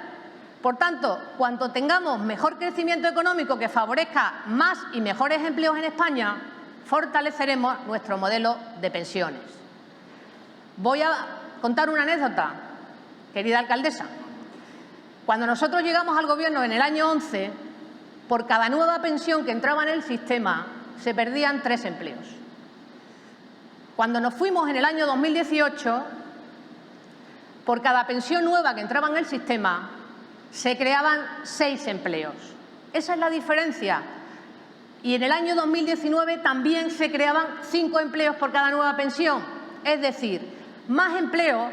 Por tanto, cuanto tengamos mejor crecimiento económico que favorezca más y mejores empleos en España, fortaleceremos nuestro modelo de pensiones. Voy a contar una anécdota, querida alcaldesa. Cuando nosotros llegamos al Gobierno en el año 11, por cada nueva pensión que entraba en el sistema se perdían 3 empleos. Cuando nos fuimos en el año 2018, por cada pensión nueva que entraba en el sistema se creaban 6 empleos. Esa es la diferencia. Y en el año 2019 también se creaban 5 empleos por cada nueva pensión. Es decir, más empleo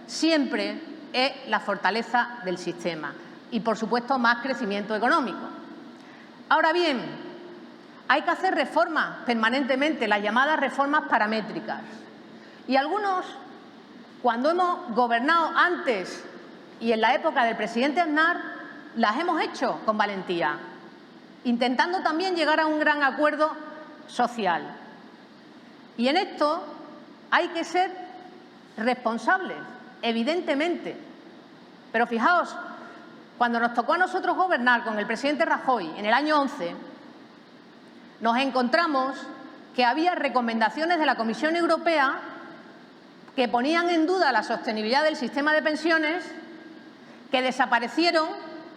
siempre es la fortaleza del sistema y, por supuesto, más crecimiento económico. Ahora bien, hay que hacer reformas permanentemente, las llamadas reformas paramétricas. Y algunos, cuando hemos gobernado antes y en la época del presidente Aznar, las hemos hecho con valentía, intentando también llegar a un gran acuerdo social. Y en esto hay que ser responsables, evidentemente. Pero fijaos, cuando nos tocó a nosotros gobernar con el presidente Rajoy en el año 11, nos encontramos que había recomendaciones de la Comisión Europea que ponían en duda la sostenibilidad del sistema de pensiones, que desaparecieron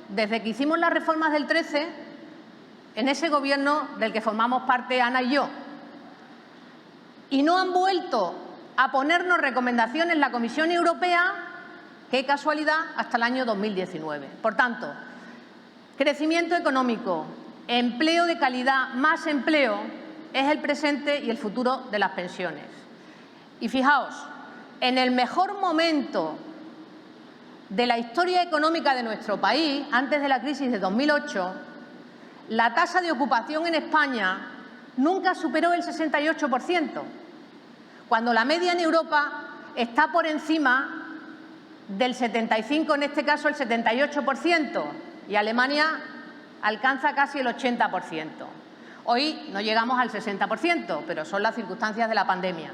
desde que hicimos las reformas del 13 en ese Gobierno del que formamos parte Ana y yo. Y no han vuelto a ponernos recomendaciones la Comisión Europea, qué casualidad, hasta el año 2019. Por tanto, crecimiento económico, empleo de calidad, más empleo, es el presente y el futuro de las pensiones. Y fijaos, en el mejor momento de la historia económica de nuestro país, antes de la crisis de 2008, la tasa de ocupación en España nunca superó el 68%, cuando la media en Europa está por encima del 75%, en este caso el 78%, y Alemania alcanza casi el 80%. Hoy no llegamos al 60%, pero son las circunstancias de la pandemia.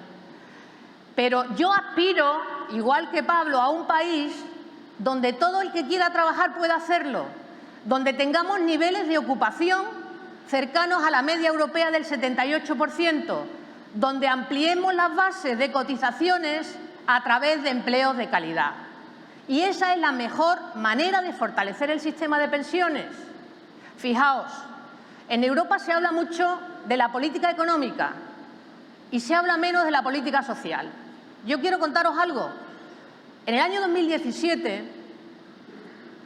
Pero yo aspiro, igual que Pablo, a un país donde todo el que quiera trabajar pueda hacerlo, donde tengamos niveles de ocupación cercanos a la media europea del 78%, donde ampliemos las bases de cotizaciones a través de empleos de calidad. Y esa es la mejor manera de fortalecer el sistema de pensiones. Fijaos, en Europa se habla mucho de la política económica y se habla menos de la política social. Yo quiero contaros algo. En el año 2017,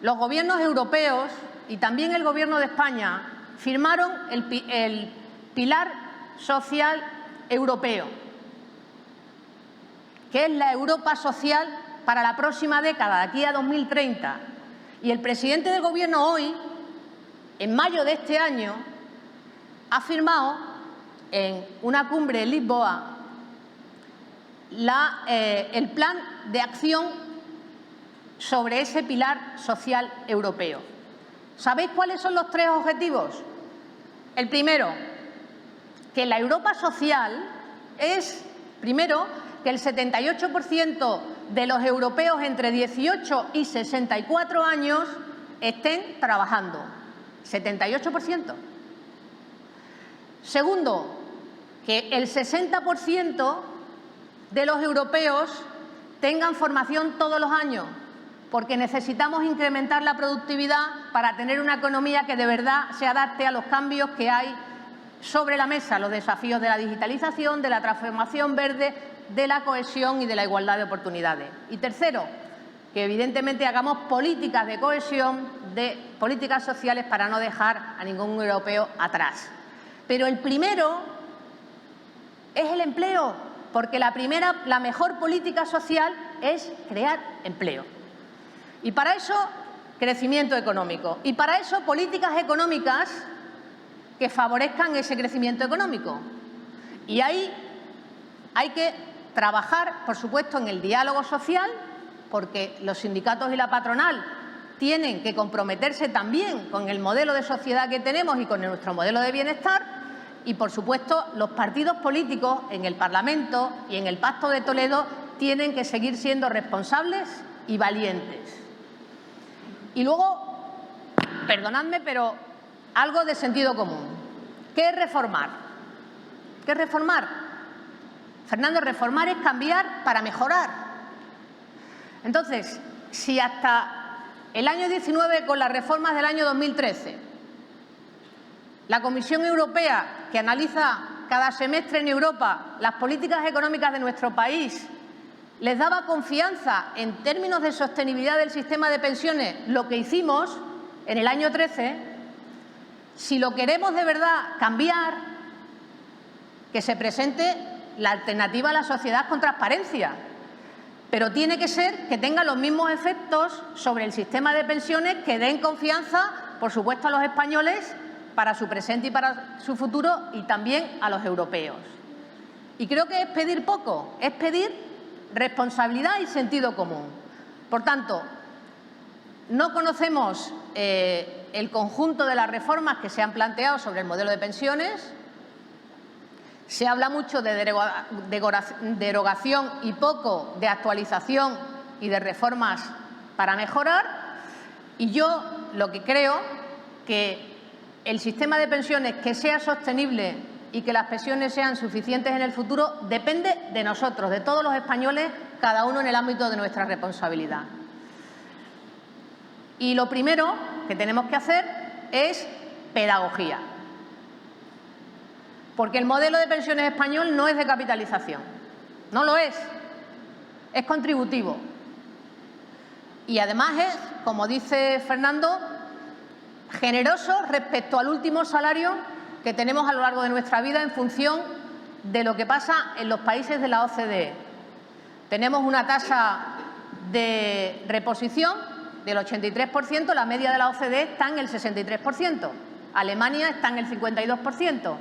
los gobiernos europeos y también el Gobierno de España firmaron el Pilar Social Europeo, que es la Europa social para la próxima década, de aquí a 2030. Y el presidente del Gobierno hoy, en mayo de este año, ha firmado en una cumbre en Lisboa el plan de acción sobre ese pilar social europeo. ¿Sabéis cuáles son los 3 objetivos? El primero, que la Europa social es, primero, que el 78% de los europeos entre 18 y 64 años estén trabajando. 78%. Segundo, que el 60% de los europeos tengan formación todos los años, porque necesitamos incrementar la productividad para tener una economía que de verdad se adapte a los cambios que hay sobre la mesa, los desafíos de la digitalización, de la transformación verde, de la cohesión y de la igualdad de oportunidades. Y tercero, que evidentemente hagamos políticas de cohesión, de políticas sociales para no dejar a ningún europeo atrás. Pero el primero es el empleo, porque la mejor política social es crear empleo. Y para eso, crecimiento económico. Y para eso, políticas económicas que favorezcan ese crecimiento económico. Y ahí hay que trabajar, por supuesto, en el diálogo social, porque los sindicatos y la patronal tienen que comprometerse también con el modelo de sociedad que tenemos y con nuestro modelo de bienestar. Y, por supuesto, los partidos políticos en el Parlamento y en el Pacto de Toledo tienen que seguir siendo responsables y valientes. Y luego, perdonadme, pero algo de sentido común. ¿Qué es reformar? ¿Qué es reformar? Fernando, reformar es cambiar para mejorar. Entonces, si hasta el año 19, con las reformas del año 2013, la Comisión Europea, que analiza cada semestre en Europa las políticas económicas de nuestro país, les daba confianza en términos de sostenibilidad del sistema de pensiones, lo que hicimos en el año 13, si lo queremos de verdad cambiar, que se presente la alternativa a la sociedad con transparencia. Pero tiene que ser que tenga los mismos efectos sobre el sistema de pensiones, que den confianza, por supuesto, a los españoles para su presente y para su futuro, y también a los europeos. Y creo que es pedir poco, es pedir responsabilidad y sentido común. Por tanto, no conocemos el conjunto de las reformas que se han planteado sobre el modelo de pensiones. Se habla mucho de derogación y poco de actualización y de reformas para mejorar. Y yo lo que creo que el sistema de pensiones que sea sostenible y que las pensiones sean suficientes en el futuro depende de nosotros, de todos los españoles, cada uno en el ámbito de nuestra responsabilidad. Y lo primero que tenemos que hacer es pedagogía. Porque el modelo de pensiones español no es de capitalización, no lo es contributivo. Y además es, como dice Fernando, generoso respecto al último salario que tenemos a lo largo de nuestra vida en función de lo que pasa en los países de la OCDE. Tenemos una tasa de reposición del 83%, la media de la OCDE está en el 63%, Alemania está en el 52%.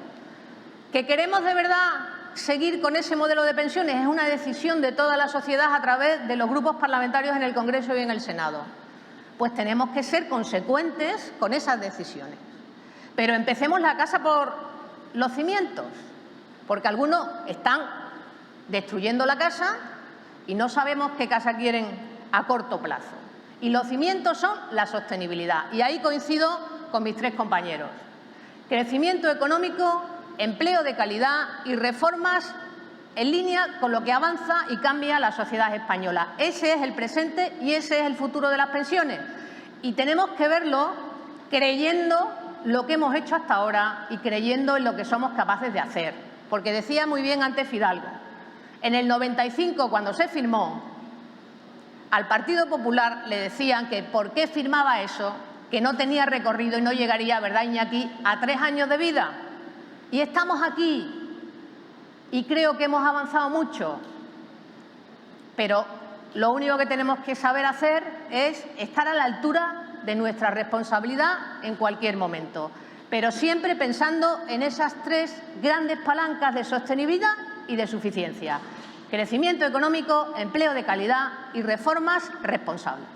¿Que queremos de verdad seguir con ese modelo de pensiones? Es una decisión de toda la sociedad a través de los grupos parlamentarios en el Congreso y en el Senado. Pues tenemos que ser consecuentes con esas decisiones. Pero empecemos la casa por los cimientos, porque algunos están destruyendo la casa y no sabemos qué casa quieren a corto plazo. Y los cimientos son la sostenibilidad. Y ahí coincido con mis tres compañeros. Crecimiento económico, empleo de calidad y reformas en línea con lo que avanza y cambia la sociedad española. Ese es el presente y ese es el futuro de las pensiones. Y tenemos que verlo creyendo lo que hemos hecho hasta ahora y creyendo en lo que somos capaces de hacer. Porque decía muy bien antes Fidalgo, en el 95, cuando se firmó, al Partido Popular le decían que por qué firmaba eso, que no tenía recorrido y no llegaría, ¿verdad, Iñaki?, a 3 años de vida. Y estamos aquí y creo que hemos avanzado mucho, pero lo único que tenemos que saber hacer es estar a la altura de nuestra responsabilidad en cualquier momento, pero siempre pensando en esas 3 grandes palancas de sostenibilidad y de suficiencia: crecimiento económico, empleo de calidad y reformas responsables.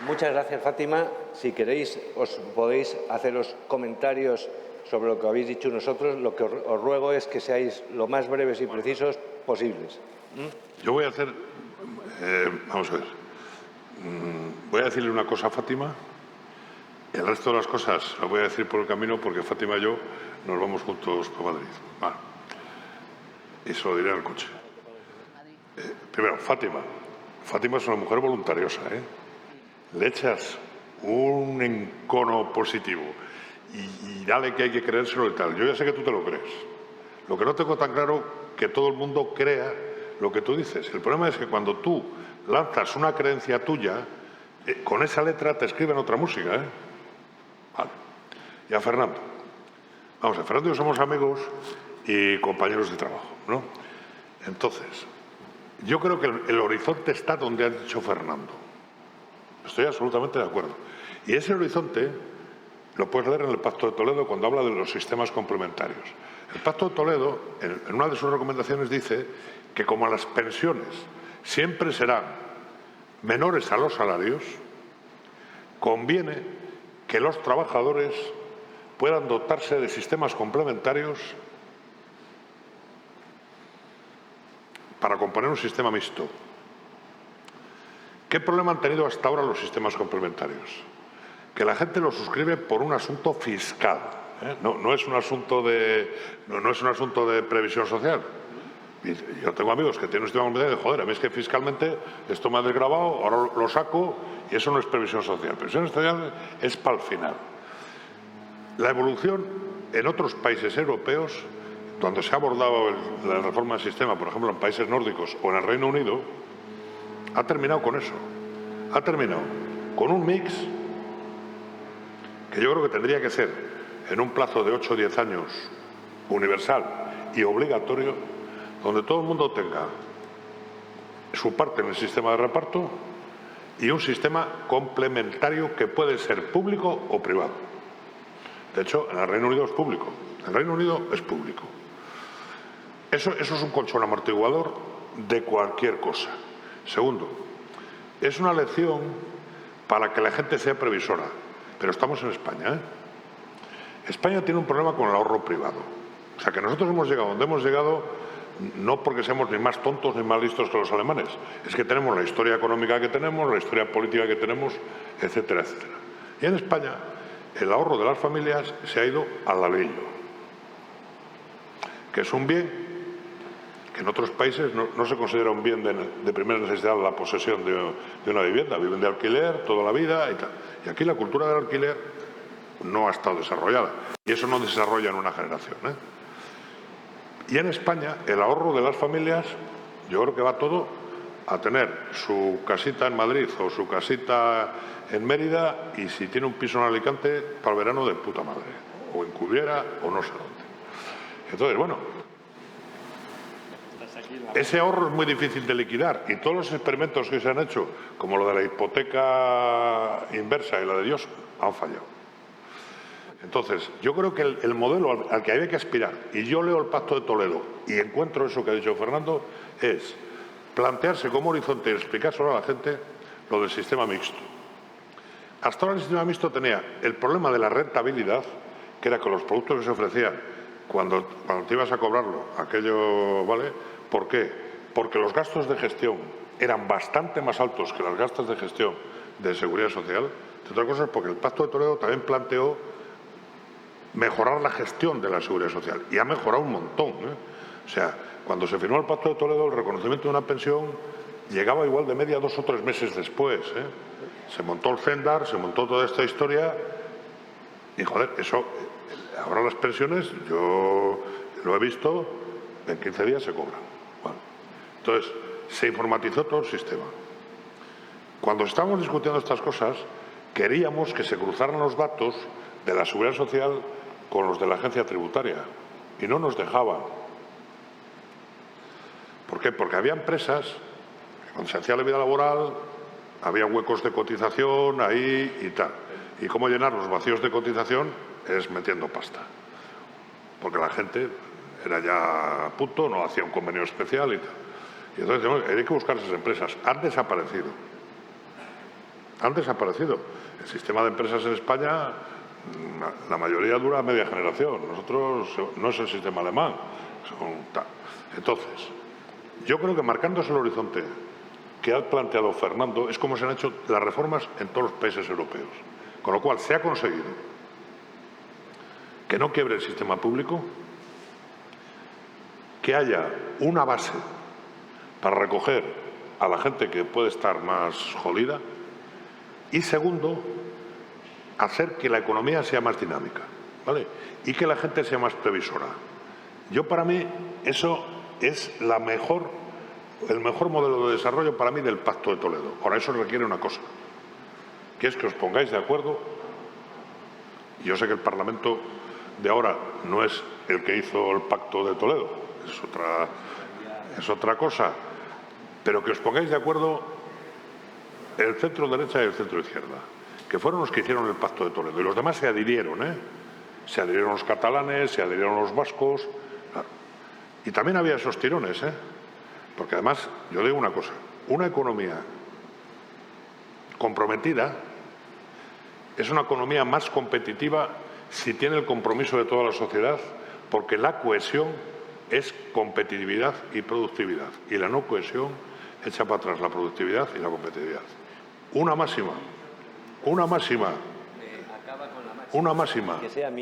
Muchas gracias, Fátima. Si queréis, os podéis hacer los comentarios sobre lo que habéis dicho nosotros. Lo que os ruego es que seáis lo más breves y precisos posibles. Yo voy a hacer... vamos a ver. Voy a decirle una cosa a Fátima. El resto de las cosas lo voy a decir por el camino porque Fátima y yo nos vamos juntos para Madrid. Vale. Y se lo diré en el coche. Primero, Fátima. Fátima es una mujer voluntariosa, ¿eh? Le echas un encono positivo y dale que hay que creérselo y tal. Yo ya sé que tú te lo crees. Lo que no tengo tan claro que todo el mundo crea lo que tú dices. El problema es que cuando tú lanzas una creencia tuya, con esa letra te escriben otra música, ¿eh? Vale. Y a Fernando. Vamos, a Fernando y yo somos amigos y compañeros de trabajo, ¿no? Entonces, yo creo que el horizonte está donde ha dicho Fernando. Estoy absolutamente de acuerdo. Y ese horizonte lo puedes leer en el Pacto de Toledo cuando habla de los sistemas complementarios. El Pacto de Toledo, en una de sus recomendaciones, dice que como las pensiones siempre serán menores a los salarios, conviene que los trabajadores puedan dotarse de sistemas complementarios para componer un sistema mixto. ¿Qué problema han tenido hasta ahora los sistemas complementarios? Que la gente lo suscribe por un asunto fiscal, ¿eh? No es un asunto de previsión social. Y yo tengo amigos que tienen un sistema complementario y dicen, joder, a mí es que fiscalmente esto me ha desgravado, ahora lo saco y eso no es previsión social. Previsión social es para el final. La evolución en otros países europeos, cuando se ha abordado la reforma del sistema, por ejemplo, en países nórdicos o en el Reino Unido, ha terminado con eso. Ha terminado con un mix que yo creo que tendría que ser en un plazo de 8 o 10 años universal y obligatorio, donde todo el mundo tenga su parte en el sistema de reparto y un sistema complementario que puede ser público o privado. De hecho, en el Reino Unido es público. El Reino Unido es público. Eso es un colchón amortiguador de cualquier cosa. Segundo, es una lección para que la gente sea previsora. Pero estamos en España, ¿eh? España tiene un problema con el ahorro privado. O sea, que nosotros hemos llegado donde hemos llegado no porque seamos ni más tontos ni más listos que los alemanes. Es que tenemos la historia económica que tenemos, la historia política que tenemos, etcétera, etcétera. Y en España el ahorro de las familias se ha ido al ladrillo, que es un bien que en otros países no se considera un bien de primera necesidad la posesión de una vivienda. Viven de alquiler toda la vida y tal. Y aquí la cultura del alquiler no ha estado desarrollada. Y eso no desarrolla en una generación, ¿eh? Y en España el ahorro de las familias, yo creo que va todo a tener su casita en Madrid o su casita en Mérida y si tiene un piso en Alicante para el verano de puta madre. O en Cubiera o no sé dónde. Entonces, bueno, ese ahorro es muy difícil de liquidar y todos los experimentos que se han hecho, como lo de la hipoteca inversa y la de Dios, han fallado. Entonces, yo creo que el modelo al que hay que aspirar, y yo leo el Pacto de Toledo y encuentro eso que ha dicho Fernando, es plantearse como horizonte y explicar solo a la gente lo del sistema mixto. Hasta ahora el sistema mixto tenía el problema de la rentabilidad, que era que los productos que se ofrecían cuando te ibas a cobrarlo, aquello, ¿vale? ¿Por qué? Porque los gastos de gestión eran bastante más altos que los gastos de gestión de seguridad social. Entre otras cosas, porque el Pacto de Toledo también planteó mejorar la gestión de la seguridad social. Y ha mejorado un montón, ¿eh? O sea, cuando se firmó el Pacto de Toledo, el reconocimiento de una pensión llegaba igual de media 2 o 3 meses después, ¿eh? Se montó el CENDAR, se montó toda esta historia y, joder, eso, ahora las pensiones, yo lo he visto, en 15 días se cobran. Bueno, entonces, se informatizó todo el sistema. Cuando estábamos discutiendo estas cosas, queríamos que se cruzaran los datos de la Seguridad Social con los de la agencia tributaria y no nos dejaban. ¿Por qué? Porque había empresas que cuando se hacía la vida laboral había huecos de cotización ahí y tal. ¿Y cómo llenar los vacíos de cotización? Es metiendo pasta. Porque la gente era ya a punto, no hacía un convenio especial y tal. Y entonces hay que buscar esas empresas. Han desaparecido. Han desaparecido. El sistema de empresas en España, la mayoría dura media generación. Nosotros, no es el sistema alemán. Entonces, yo creo que marcándose el horizonte que ha planteado Fernando es como se han hecho las reformas en todos los países europeos. Con lo cual, se ha conseguido que no quiebre el sistema público, que haya una base para recoger a la gente que puede estar más jodida y, segundo, hacer que la economía sea más dinámica, ¿vale? Y que la gente sea más previsora. Para mí, eso es el mejor modelo de desarrollo para mí del Pacto de Toledo. Ahora, eso requiere una cosa, que es que os pongáis de acuerdo. Yo sé que el Parlamento de ahora no es el que hizo el Pacto de Toledo, es otra cosa, pero que os pongáis de acuerdo el centro derecha y el centro izquierda, que fueron los que hicieron el Pacto de Toledo, y los demás se adhirieron, se adhirieron los catalanes, se adhirieron los vascos, y también había esos tirones, porque además, yo digo una cosa, una economía comprometida es una economía más competitiva si tiene el compromiso de toda la sociedad, porque la cohesión es competitividad y productividad, y la no cohesión echa para atrás la productividad y la competitividad. Una máxima.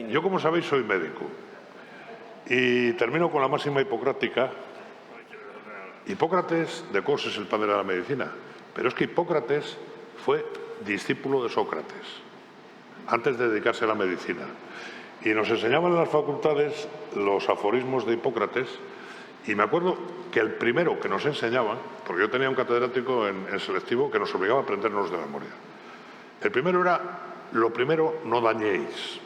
Yo, como sabéis, soy médico y termino con la máxima hipocrática. Hipócrates, de cos, es el padre de la medicina, pero es que Hipócrates fue discípulo de Sócrates antes de dedicarse a la medicina. Y nos enseñaban en las facultades los aforismos de Hipócrates, y me acuerdo que el primero que nos enseñaba, porque yo tenía un catedrático en selectivo que nos obligaba a aprendernos de memoria, el primero era: lo primero, no dañéis.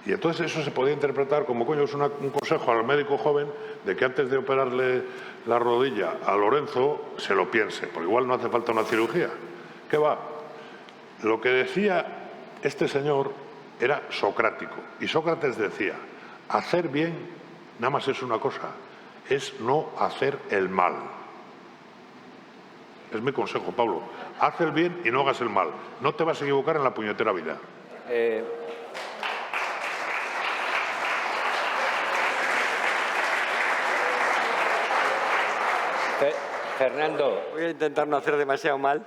Y entonces eso se podía interpretar como, coño, es un consejo al médico joven de que antes de operarle la rodilla a Lorenzo se lo piense, porque igual no hace falta una cirugía. ¿Qué va? Lo que decía este señor era socrático, y Sócrates decía: hacer bien nada más es una cosa, es no hacer el mal. Es mi consejo, Pablo. Haz el bien y no hagas el mal. No te vas a equivocar en la puñetera vida. Fernando. Voy a intentar no hacer demasiado mal.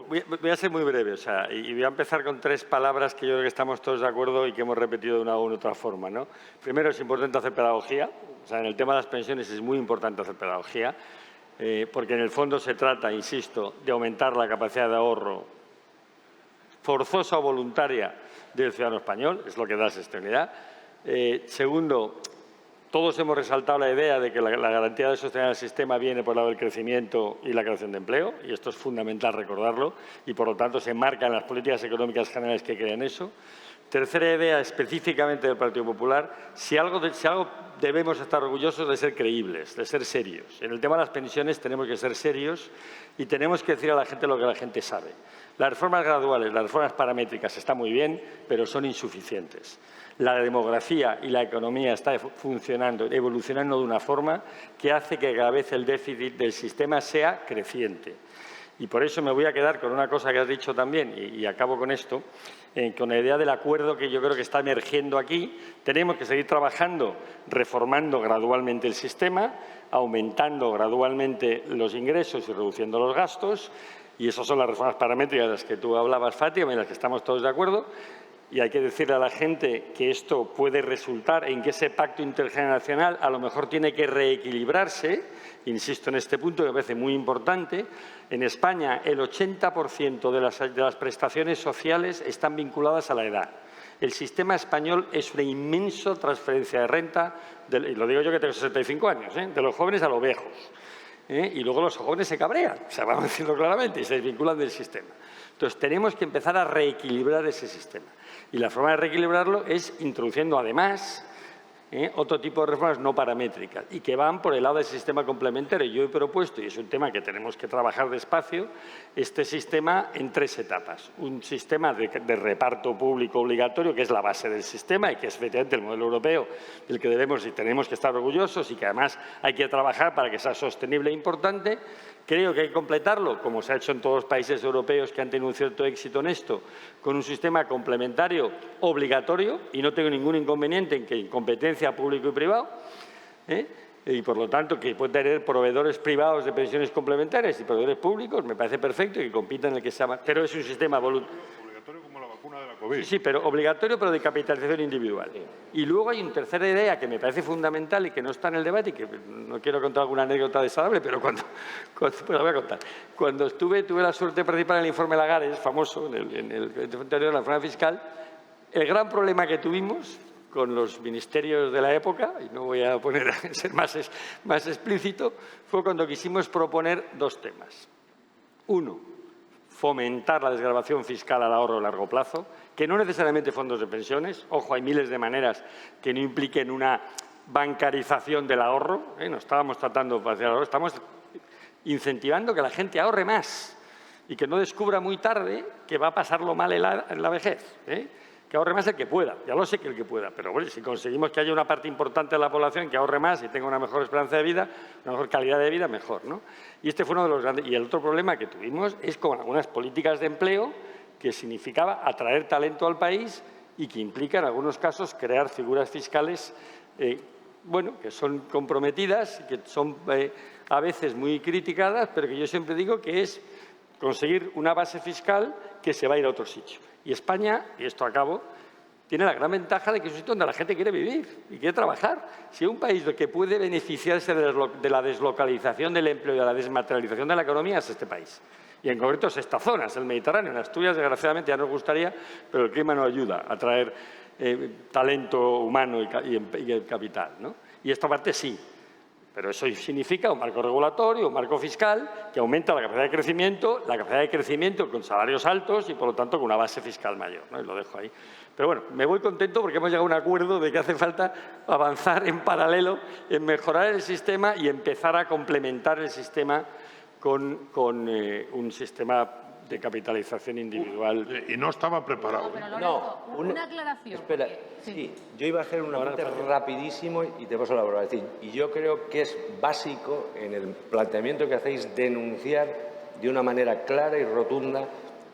Voy a ser muy breve, y voy a empezar con 3 palabras que yo creo que estamos todos de acuerdo y que hemos repetido de una u otra forma, ¿no? Primero, es importante hacer pedagogía. En el tema de las pensiones es muy importante hacer pedagogía, porque en el fondo se trata, insisto, de aumentar la capacidad de ahorro forzosa o voluntaria del ciudadano español, es lo que da sostenibilidad. Segundo, todos hemos resaltado la idea de que la garantía de sostenibilidad del sistema viene por el lado del crecimiento y la creación de empleo, y esto es fundamental recordarlo, y por lo tanto se enmarca en las políticas económicas generales que crean eso. Tercera idea, específicamente del Partido Popular: si algo debemos estar orgullosos de ser creíbles, de ser serios. En el tema de las pensiones tenemos que ser serios y tenemos que decir a la gente lo que la gente sabe. Las reformas graduales, las reformas paramétricas están muy bien, pero son insuficientes. La demografía y la economía está funcionando, evolucionando de una forma que hace que cada vez el déficit del sistema sea creciente. Y por eso me voy a quedar con una cosa que has dicho también, y acabo con esto, con la idea del acuerdo que yo creo que está emergiendo aquí. Tenemos que seguir trabajando, reformando gradualmente el sistema, aumentando gradualmente los ingresos y reduciendo los gastos, y esas son las reformas paramétricas de las que tú hablabas, Fátima, en las que estamos todos de acuerdo. Y hay que decirle a la gente que esto puede resultar en que ese pacto intergeneracional a lo mejor tiene que reequilibrarse. Insisto en este punto, que me parece muy importante. En España, el 80% de las prestaciones sociales están vinculadas a la edad. El sistema español es una inmensa transferencia de renta, y lo digo yo que tengo 65 años, de los jóvenes a los viejos. Y luego los jóvenes se cabrean, vamos a decirlo claramente, y se desvinculan del sistema. Entonces, tenemos que empezar a reequilibrar ese sistema. Y la forma de reequilibrarlo es introduciendo, además, otro tipo de reformas no paramétricas y que van por el lado del sistema complementario. Yo he propuesto, y es un tema que tenemos que trabajar despacio, este sistema en 3 etapas. Un sistema de reparto público obligatorio, que es la base del sistema y que es efectivamente el modelo europeo del que debemos y tenemos que estar orgullosos y que además hay que trabajar para que sea sostenible e importante, Creo que hay que completarlo, como se ha hecho en todos los países europeos que han tenido un cierto éxito en esto, con un sistema complementario obligatorio, y no tengo ningún inconveniente en que en competencia público y privado, y por lo tanto que puede tener proveedores privados de pensiones complementarias y proveedores públicos, me parece perfecto, y que compitan en el que sea más. Pero es un sistema voluntario. Obligatorio como la vacuna de la COVID. Sí, pero obligatorio, pero de capitalización individual. Y luego hay una tercera idea que me parece fundamental y que no está en el debate, y que no quiero contar alguna anécdota desagradable, pero cuando pues la voy a contar. Cuando tuve la suerte de participar en el informe Lagares, famoso, en el anterior de la reforma fiscal, el gran problema que tuvimos con los ministerios de la época, y no voy a poner a ser más explícito, fue cuando quisimos proponer dos temas. Uno, fomentar la desgravación fiscal al ahorro a largo plazo, que no necesariamente fondos de pensiones, ojo, hay miles de maneras que no impliquen una bancarización del ahorro, no estábamos tratando de hacer ahorro, estamos incentivando que la gente ahorre más y que no descubra muy tarde que va a pasarlo mal en la vejez, que ahorre más el que pueda, ya lo sé que el que pueda, pero bueno, si conseguimos que haya una parte importante de la población que ahorre más y tenga una mejor esperanza de vida, una mejor calidad de vida, mejor, ¿no? Y este fue uno de los grandes. Y el otro problema que tuvimos es con algunas políticas de empleo que significaba atraer talento al país y que implica en algunos casos crear figuras fiscales, que son comprometidas, que son a veces muy criticadas, pero que yo siempre digo que es conseguir una base fiscal que se va a ir a otro sitio. Y España, y esto acabo, tiene la gran ventaja de que es un sitio donde la gente quiere vivir y quiere trabajar. Si hay un país que puede beneficiarse de la deslocalización del empleo y de la desmaterialización de la economía, es este país. Y en concreto es esta zona, es el Mediterráneo. En Asturias, desgraciadamente, ya nos gustaría, pero el clima no ayuda a traer talento humano y capital, ¿no? Y esta parte sí. Pero eso significa un marco regulatorio, un marco fiscal que aumenta la capacidad de crecimiento con salarios altos y, por lo tanto, con una base fiscal mayor, ¿no? Y lo dejo ahí. Pero bueno, me voy contento porque hemos llegado a un acuerdo de que hace falta avanzar en paralelo en mejorar el sistema y empezar a complementar el sistema con un sistema de capitalización individual. Y no estaba preparado. Pero Lorenzo, una aclaración. Espera, sí, yo iba a hacer un apunte rapidísimo y te paso la palabra. Es decir, y yo creo que es básico en el planteamiento que hacéis denunciar de una manera clara y rotunda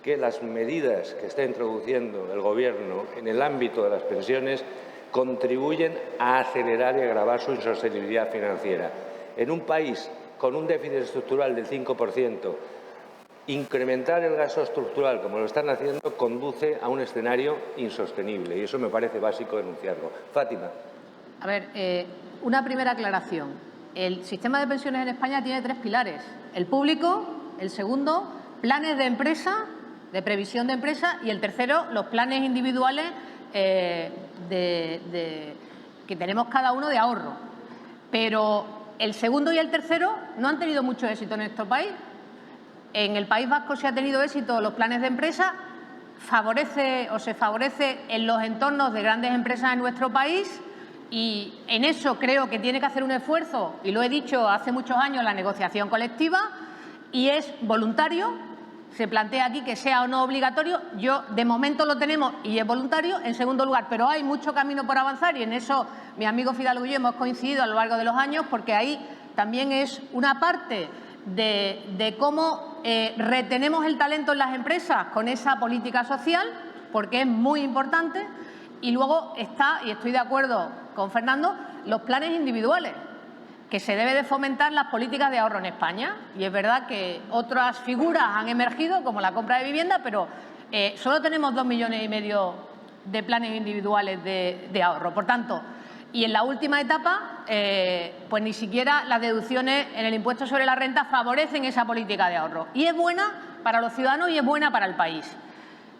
que las medidas que está introduciendo el Gobierno en el ámbito de las pensiones contribuyen a acelerar y agravar su insostenibilidad financiera. En un país con un déficit estructural del 5%, incrementar el gasto estructural, como lo están haciendo, conduce a un escenario insostenible y eso me parece básico denunciarlo. Fátima. A ver, una primera aclaración. El sistema de pensiones en España tiene tres pilares. El público, el segundo, planes de empresa, de previsión de empresa, y el tercero, los planes individuales que tenemos cada uno de ahorro. Pero el segundo y el tercero no han tenido mucho éxito en nuestro país. En el País Vasco se ha tenido éxito los planes de empresa, se favorece en los entornos de grandes empresas en nuestro país y en eso creo que tiene que hacer un esfuerzo, y lo he dicho hace muchos años, la negociación colectiva, y es voluntario. Se plantea aquí que sea o no obligatorio. Yo, de momento, lo tenemos y es voluntario. En segundo lugar, pero hay mucho camino por avanzar y en eso mi amigo Fidalgo y yo hemos coincidido a lo largo de los años, porque ahí también es una parte de cómo retenemos el talento en las empresas con esa política social, porque es muy importante. Y luego está, y estoy de acuerdo con Fernando, los planes individuales, que se debe de fomentar las políticas de ahorro en España. Y es verdad que otras figuras han emergido, como la compra de vivienda, pero solo tenemos 2,5 millones de planes individuales de ahorro. Por tanto, y en la última etapa, pues ni siquiera las deducciones en el impuesto sobre la renta favorecen esa política de ahorro. Y es buena para los ciudadanos y es buena para el país.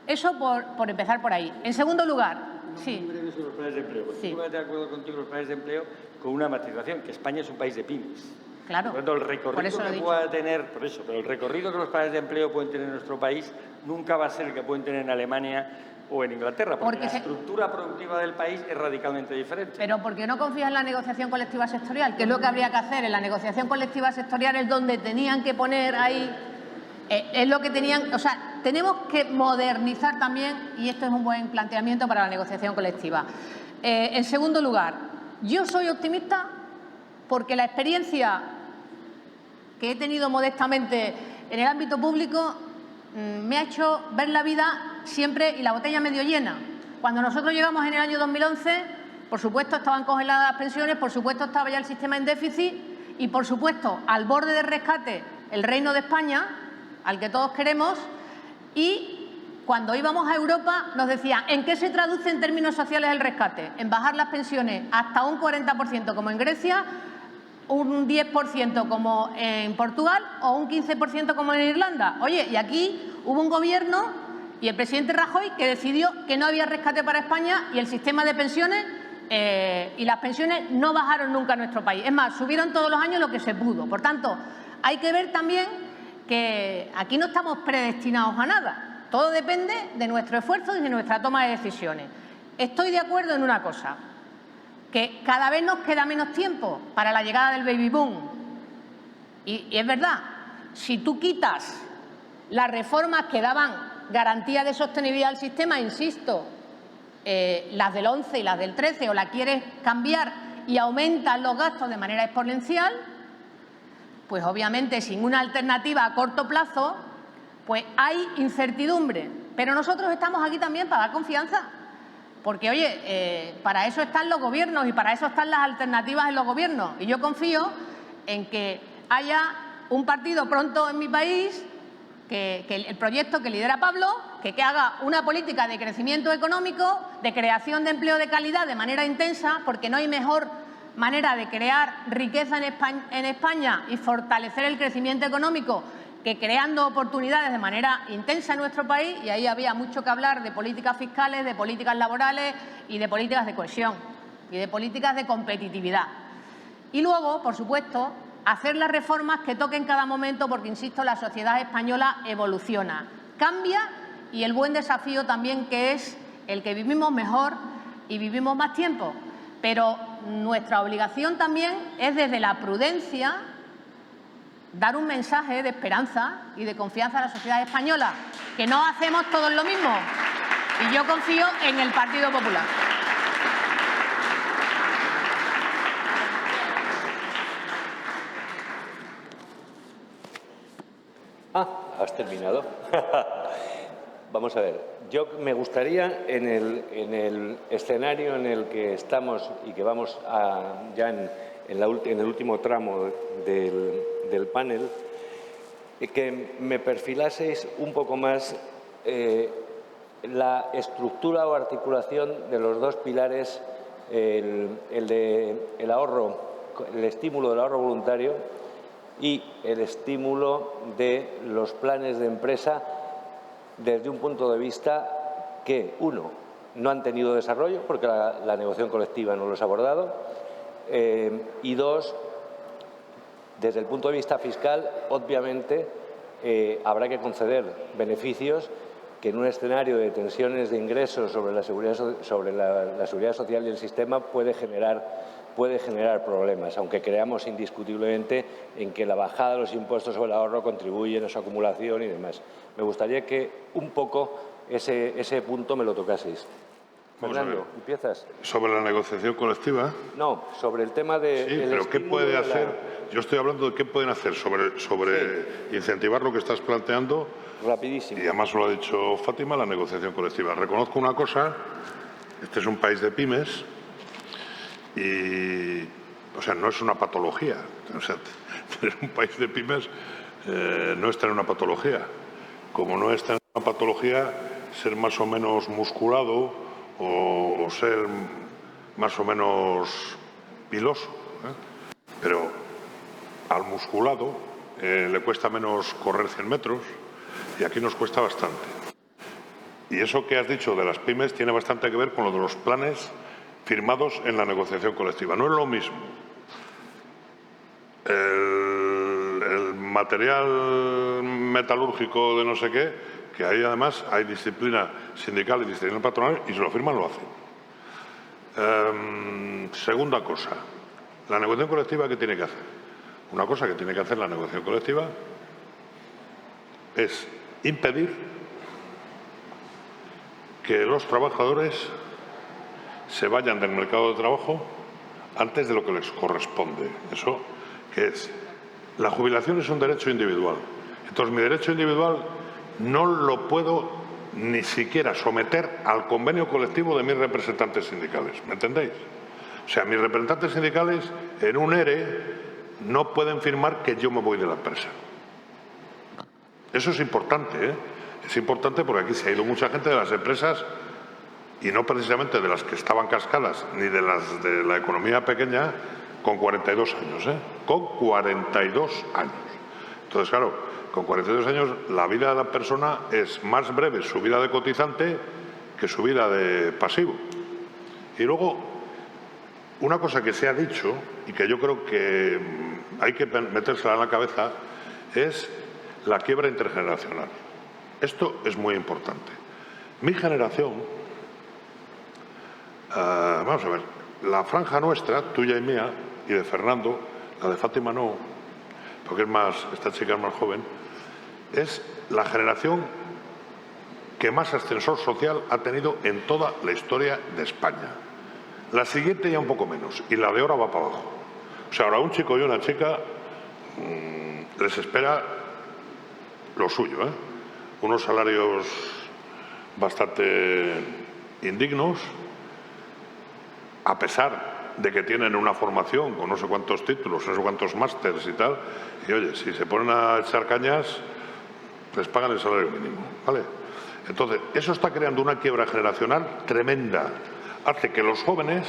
Eso por empezar por ahí. En segundo lugar, sí. Los planes de empleo. Sí. Estoy de acuerdo contigo, los planes de empleo con una matización, que España es un país de pymes. Claro. Por el recorrido que pueda tener, pero el recorrido que los planes de empleo pueden tener en nuestro país nunca va a ser el que pueden tener en Alemania o en Inglaterra, porque la estructura productiva del país es radicalmente diferente. Pero ¿por qué no confías en la negociación colectiva sectorial? ¿Qué es lo que habría que hacer? En la negociación colectiva sectorial es donde tenían que poner ahí, es lo que tenían, o sea, tenemos que modernizar también, y esto es un buen planteamiento para la negociación colectiva. En segundo lugar, yo soy optimista porque la experiencia que he tenido modestamente en el ámbito público me ha hecho ver la vida siempre y la botella medio llena. Cuando nosotros llegamos en el año 2011, por supuesto estaban congeladas las pensiones, por supuesto estaba ya el sistema en déficit y, por supuesto, al borde del rescate el Reino de España, al que todos queremos, y cuando íbamos a Europa nos decían ¿en qué se traduce en términos sociales el rescate? En bajar las pensiones hasta un 40% como en Grecia, un 10% como en Portugal o un 15% como en Irlanda. Oye, y aquí hubo un gobierno y el presidente Rajoy que decidió que no había rescate para España y el sistema de pensiones y las pensiones no bajaron nunca en nuestro país. Es más, subieron todos los años lo que se pudo. Por tanto, hay que ver también que aquí no estamos predestinados a nada. Todo depende de nuestro esfuerzo y de nuestra toma de decisiones. Estoy de acuerdo en una cosa, que cada vez nos queda menos tiempo para la llegada del baby boom. Y es verdad, si tú quitas las reformas que daban garantía de sostenibilidad al sistema, insisto, las del 11 y las del 13, o la quieres cambiar y aumentas los gastos de manera exponencial, pues obviamente sin una alternativa a corto plazo, pues hay incertidumbre. Pero nosotros estamos aquí también para dar confianza. Porque, oye, para eso están los gobiernos y para eso están las alternativas en los gobiernos. Y yo confío en que haya un partido pronto en mi país, que el proyecto que lidera Pablo, que haga una política de crecimiento económico, de creación de empleo de calidad de manera intensa, porque no hay mejor manera de crear riqueza en España y fortalecer el crecimiento económico que creando oportunidades de manera intensa en nuestro país, y ahí había mucho que hablar de políticas fiscales, de políticas laborales y de políticas de cohesión y de políticas de competitividad. Y luego, por supuesto, hacer las reformas que toquen cada momento, porque, insisto, la sociedad española evoluciona, cambia, y el buen desafío también que es el que vivimos mejor y vivimos más tiempo. Pero nuestra obligación también es, desde la prudencia, dar un mensaje de esperanza y de confianza a la sociedad española, que no hacemos todos lo mismo. Y yo confío en el Partido Popular. ¿Has terminado? Vamos a ver. Yo me gustaría, en el escenario en el que estamos y que vamos ya en el último tramo del panel, que me perfilaseis un poco más la estructura o articulación de los dos pilares, el ahorro, el estímulo del ahorro voluntario y el estímulo de los planes de empresa, desde un punto de vista que, uno, no han tenido desarrollo porque la negociación colectiva no los ha abordado, y dos, desde el punto de vista fiscal, obviamente, habrá que conceder beneficios que en un escenario de tensiones de ingresos sobre la seguridad social y el sistema puede generar problemas, aunque creamos indiscutiblemente en que la bajada de los impuestos sobre el ahorro contribuye a su acumulación y demás. Me gustaría que un poco ese punto me lo tocaseis. Fernando, ¿empiezas? ¿Sobre la negociación colectiva? No, sobre el tema de... Sí, pero ¿qué puede hacer? Yo estoy hablando de qué pueden hacer sobre sí, incentivar lo que estás planteando. Rapidísimo. Y además lo ha dicho Fátima, la negociación colectiva. Reconozco una cosa, este es un país de pymes y, o sea, no es una patología. O sea, tener un país de pymes no es tener una patología. Como no es tener una patología, ser más o menos musculado o ser más o menos piloso. Pero al musculado le cuesta menos correr 100 metros y aquí nos cuesta bastante. Y eso que has dicho de las pymes tiene bastante que ver con lo de los planes firmados en la negociación colectiva. No es lo mismo el material metalúrgico de no sé qué, que ahí además hay disciplina sindical y disciplina patronal y si lo firman lo hacen. Segunda cosa, la negociación colectiva, ¿qué tiene que hacer? Una cosa que tiene que hacer la negociación colectiva es impedir que los trabajadores se vayan del mercado de trabajo antes de lo que les corresponde. ¿Eso qué es? La jubilación es un derecho individual. Entonces, mi derecho individual no lo puedo ni siquiera someter al convenio colectivo de mis representantes sindicales. ¿Me entendéis? O sea, mis representantes sindicales en un ERE no pueden firmar que yo me voy de la empresa. Eso es importante, ¿eh? Es importante porque aquí se ha ido mucha gente de las empresas y no precisamente de las que estaban cascadas ni de las de la economía pequeña con 42 años, ¿eh? Con 42 años. Entonces, claro, con 42 años la vida de la persona es más breve su vida de cotizante que su vida de pasivo. Y luego, una cosa que se ha dicho y que yo creo que hay que metérsela en la cabeza es la quiebra intergeneracional. Esto es muy importante. Mi generación, vamos a ver, la franja nuestra, tuya y mía, y de Fernando, la de Fátima no, porque esta chica es más joven, es la generación que más ascensor social ha tenido en toda la historia de España. La siguiente ya un poco menos, y la de ahora va para abajo. O sea, ahora un chico y una chica les espera lo suyo, ¿eh? Unos salarios bastante indignos, a pesar de que tienen una formación con no sé cuántos títulos, no sé cuántos másters y tal, y oye, si se ponen a echar cañas, les pagan el salario mínimo, ¿vale? Entonces, eso está creando una quiebra generacional tremenda. Hace que los jóvenes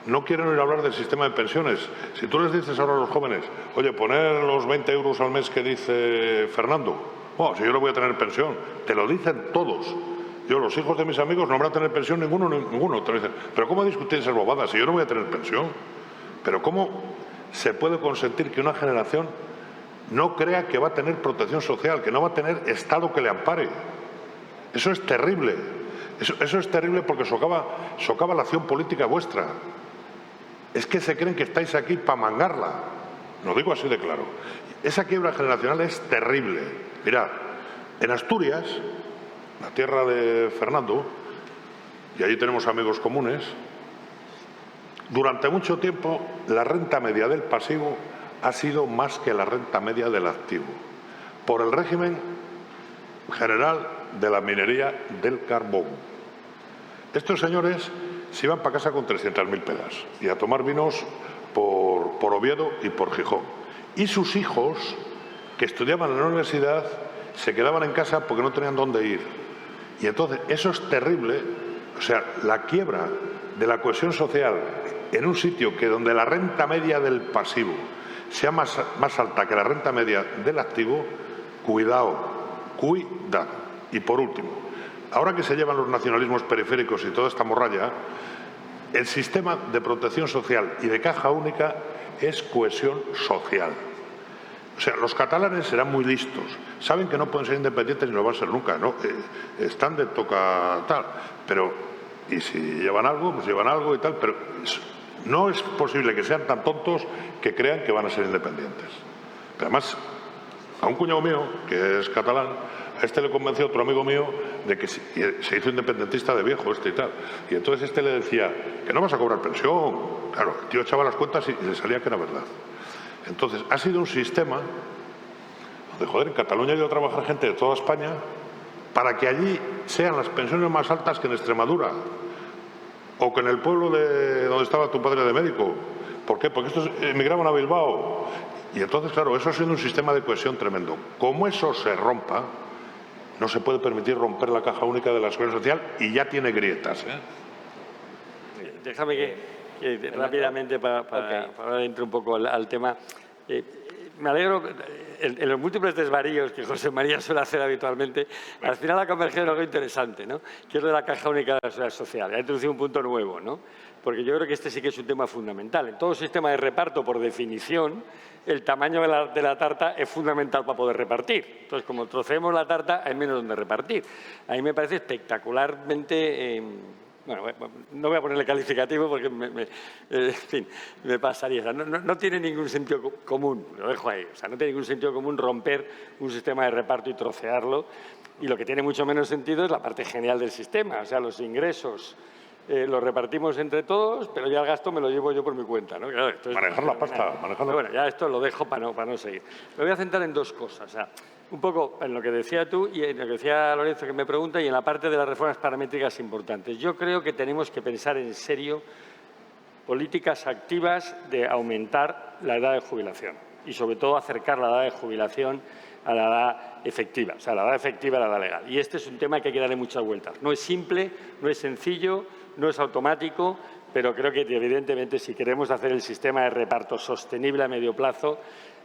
no quieren oír hablar del sistema de pensiones. Si tú les dices ahora a los jóvenes, oye, poner los 20 euros al mes que dice Fernando, oh, si yo no voy a tener pensión, te lo dicen todos. Yo, los hijos de mis amigos no van a tener pensión ninguno. Te lo dicen, pero ¿cómo discutir esas bobadas si yo no voy a tener pensión? Pero ¿cómo se puede consentir que una generación no crea que va a tener protección social, que no va a tener Estado que le ampare? Eso es terrible. Eso es terrible porque socava la acción política vuestra. Es que se creen que estáis aquí para mangarla. Lo digo así de claro. Esa quiebra generacional es terrible. Mirad, en Asturias, la tierra de Fernando, y allí tenemos amigos comunes, durante mucho tiempo la renta media del pasivo ha sido más que la renta media del activo, por el régimen general de la minería del carbón. Estos señores se iban para casa con 300.000 pelas y a tomar vinos por Oviedo y por Gijón. Y sus hijos, que estudiaban en la universidad, se quedaban en casa porque no tenían dónde ir. Y entonces, eso es terrible. O sea, la quiebra de la cohesión social en un sitio que donde la renta media del pasivo sea más alta que la renta media del activo, cuidado. Y por último, ahora que se llevan los nacionalismos periféricos y toda esta morralla, el sistema de protección social y de caja única es cohesión social. O sea, los catalanes serán muy listos, saben que no pueden ser independientes ni lo van a ser nunca, ¿no? Están de toca tal, pero, y si llevan algo, pues llevan algo y tal, pero no es posible que sean tan tontos que crean que van a ser independientes. Pero además, a un cuñado mío, que es catalán, a este le convenció otro amigo mío de que se hizo independentista de viejo y tal. Y entonces este le decía, que no vas a cobrar pensión. Claro, el tío echaba las cuentas y le salía que era verdad. Entonces, ha sido un sistema donde, joder, en Cataluña ha ido a trabajar gente de toda España para que allí sean las pensiones más altas que en Extremadura o que en el pueblo de donde estaba tu padre de médico. ¿Por qué? Porque estos emigraban a Bilbao. Y entonces, claro, eso ha sido un sistema de cohesión tremendo. Como eso se rompa, no se puede permitir romper la caja única de la seguridad social y ya tiene grietas, ¿eh? Déjame que rápidamente para entrar un poco al tema. Me alegro, en los múltiples desvaríos que José María suele hacer habitualmente, al final ha convergido en algo interesante, ¿no? Que es lo de la caja única de la seguridad social. Ha introducido un punto nuevo, ¿no? Porque yo creo que este sí que es un tema fundamental. En todo sistema de reparto, por definición, el tamaño de la tarta es fundamental para poder repartir. Entonces, como troceemos la tarta, hay menos donde repartir. A mí me parece espectacularmente... bueno, no voy a ponerle calificativo porque en fin, me pasaría. O sea, no tiene ningún sentido común, lo dejo ahí. O sea, no tiene ningún sentido común romper un sistema de reparto y trocearlo. Y lo que tiene mucho menos sentido es la parte genial del sistema, o sea, los ingresos lo repartimos entre todos, pero ya el gasto me lo llevo yo por mi cuenta, ¿no? Claro, Manejar la pasta, manejarla. Bueno, ya esto lo dejo para no seguir. Me voy a centrar en dos cosas. O sea, un poco en lo que decía tú y en lo que decía Lorenzo, que me pregunta, y en la parte de las reformas paramétricas importantes. Yo creo que tenemos que pensar en serio políticas activas de aumentar la edad de jubilación y, sobre todo, acercar la edad de jubilación a la edad efectiva, o sea, la edad efectiva a la edad legal. Y este es un tema que hay que darle muchas vueltas. No es simple, no es sencillo, no es automático, pero creo que, evidentemente, si queremos hacer el sistema de reparto sostenible a medio plazo,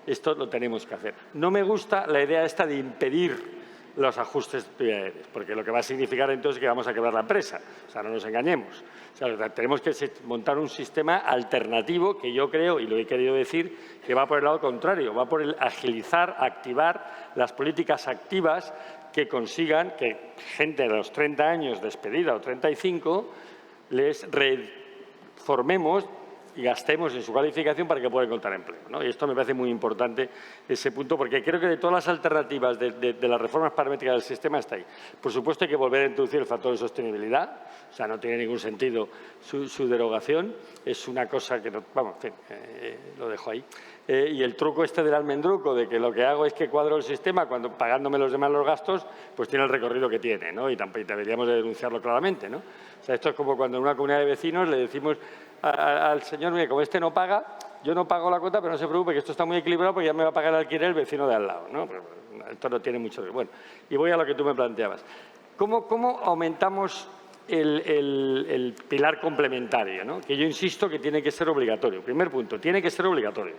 esto lo tenemos que hacer. No me gusta la idea esta de impedir los ajustes prioritarios, porque lo que va a significar entonces es que vamos a quebrar la empresa. O sea, no nos engañemos. O sea, tenemos que montar un sistema alternativo que yo creo, y lo he querido decir, que va por el lado contrario, va por el agilizar, activar las políticas activas que consigan que gente de los 30 años despedida o 35 les reformemos y gastemos en su calificación para que puedan encontrar empleo, ¿no? Y esto me parece muy importante, ese punto, porque creo que de todas las alternativas de las reformas paramétricas del sistema está ahí. Por supuesto, hay que volver a introducir el factor de sostenibilidad, o sea, no tiene ningún sentido su derogación, es una cosa que, no, vamos, en fin, lo dejo ahí. Y el truco este del almendruco, de que lo que hago es que cuadro el sistema cuando pagándome los demás los gastos, pues tiene el recorrido que tiene, ¿no? Y deberíamos de denunciarlo claramente, ¿no? O sea, esto es como cuando en una comunidad de vecinos le decimos al señor, mire, como este no paga, yo no pago la cuota, pero no se preocupe que esto está muy equilibrado porque ya me va a pagar el alquiler el vecino de al lado, ¿no? Pero esto no tiene mucho... Bueno, y voy a lo que tú me planteabas. ¿Cómo aumentamos el pilar complementario, ¿no? Que yo insisto que tiene que ser obligatorio. Primer punto, tiene que ser obligatorio.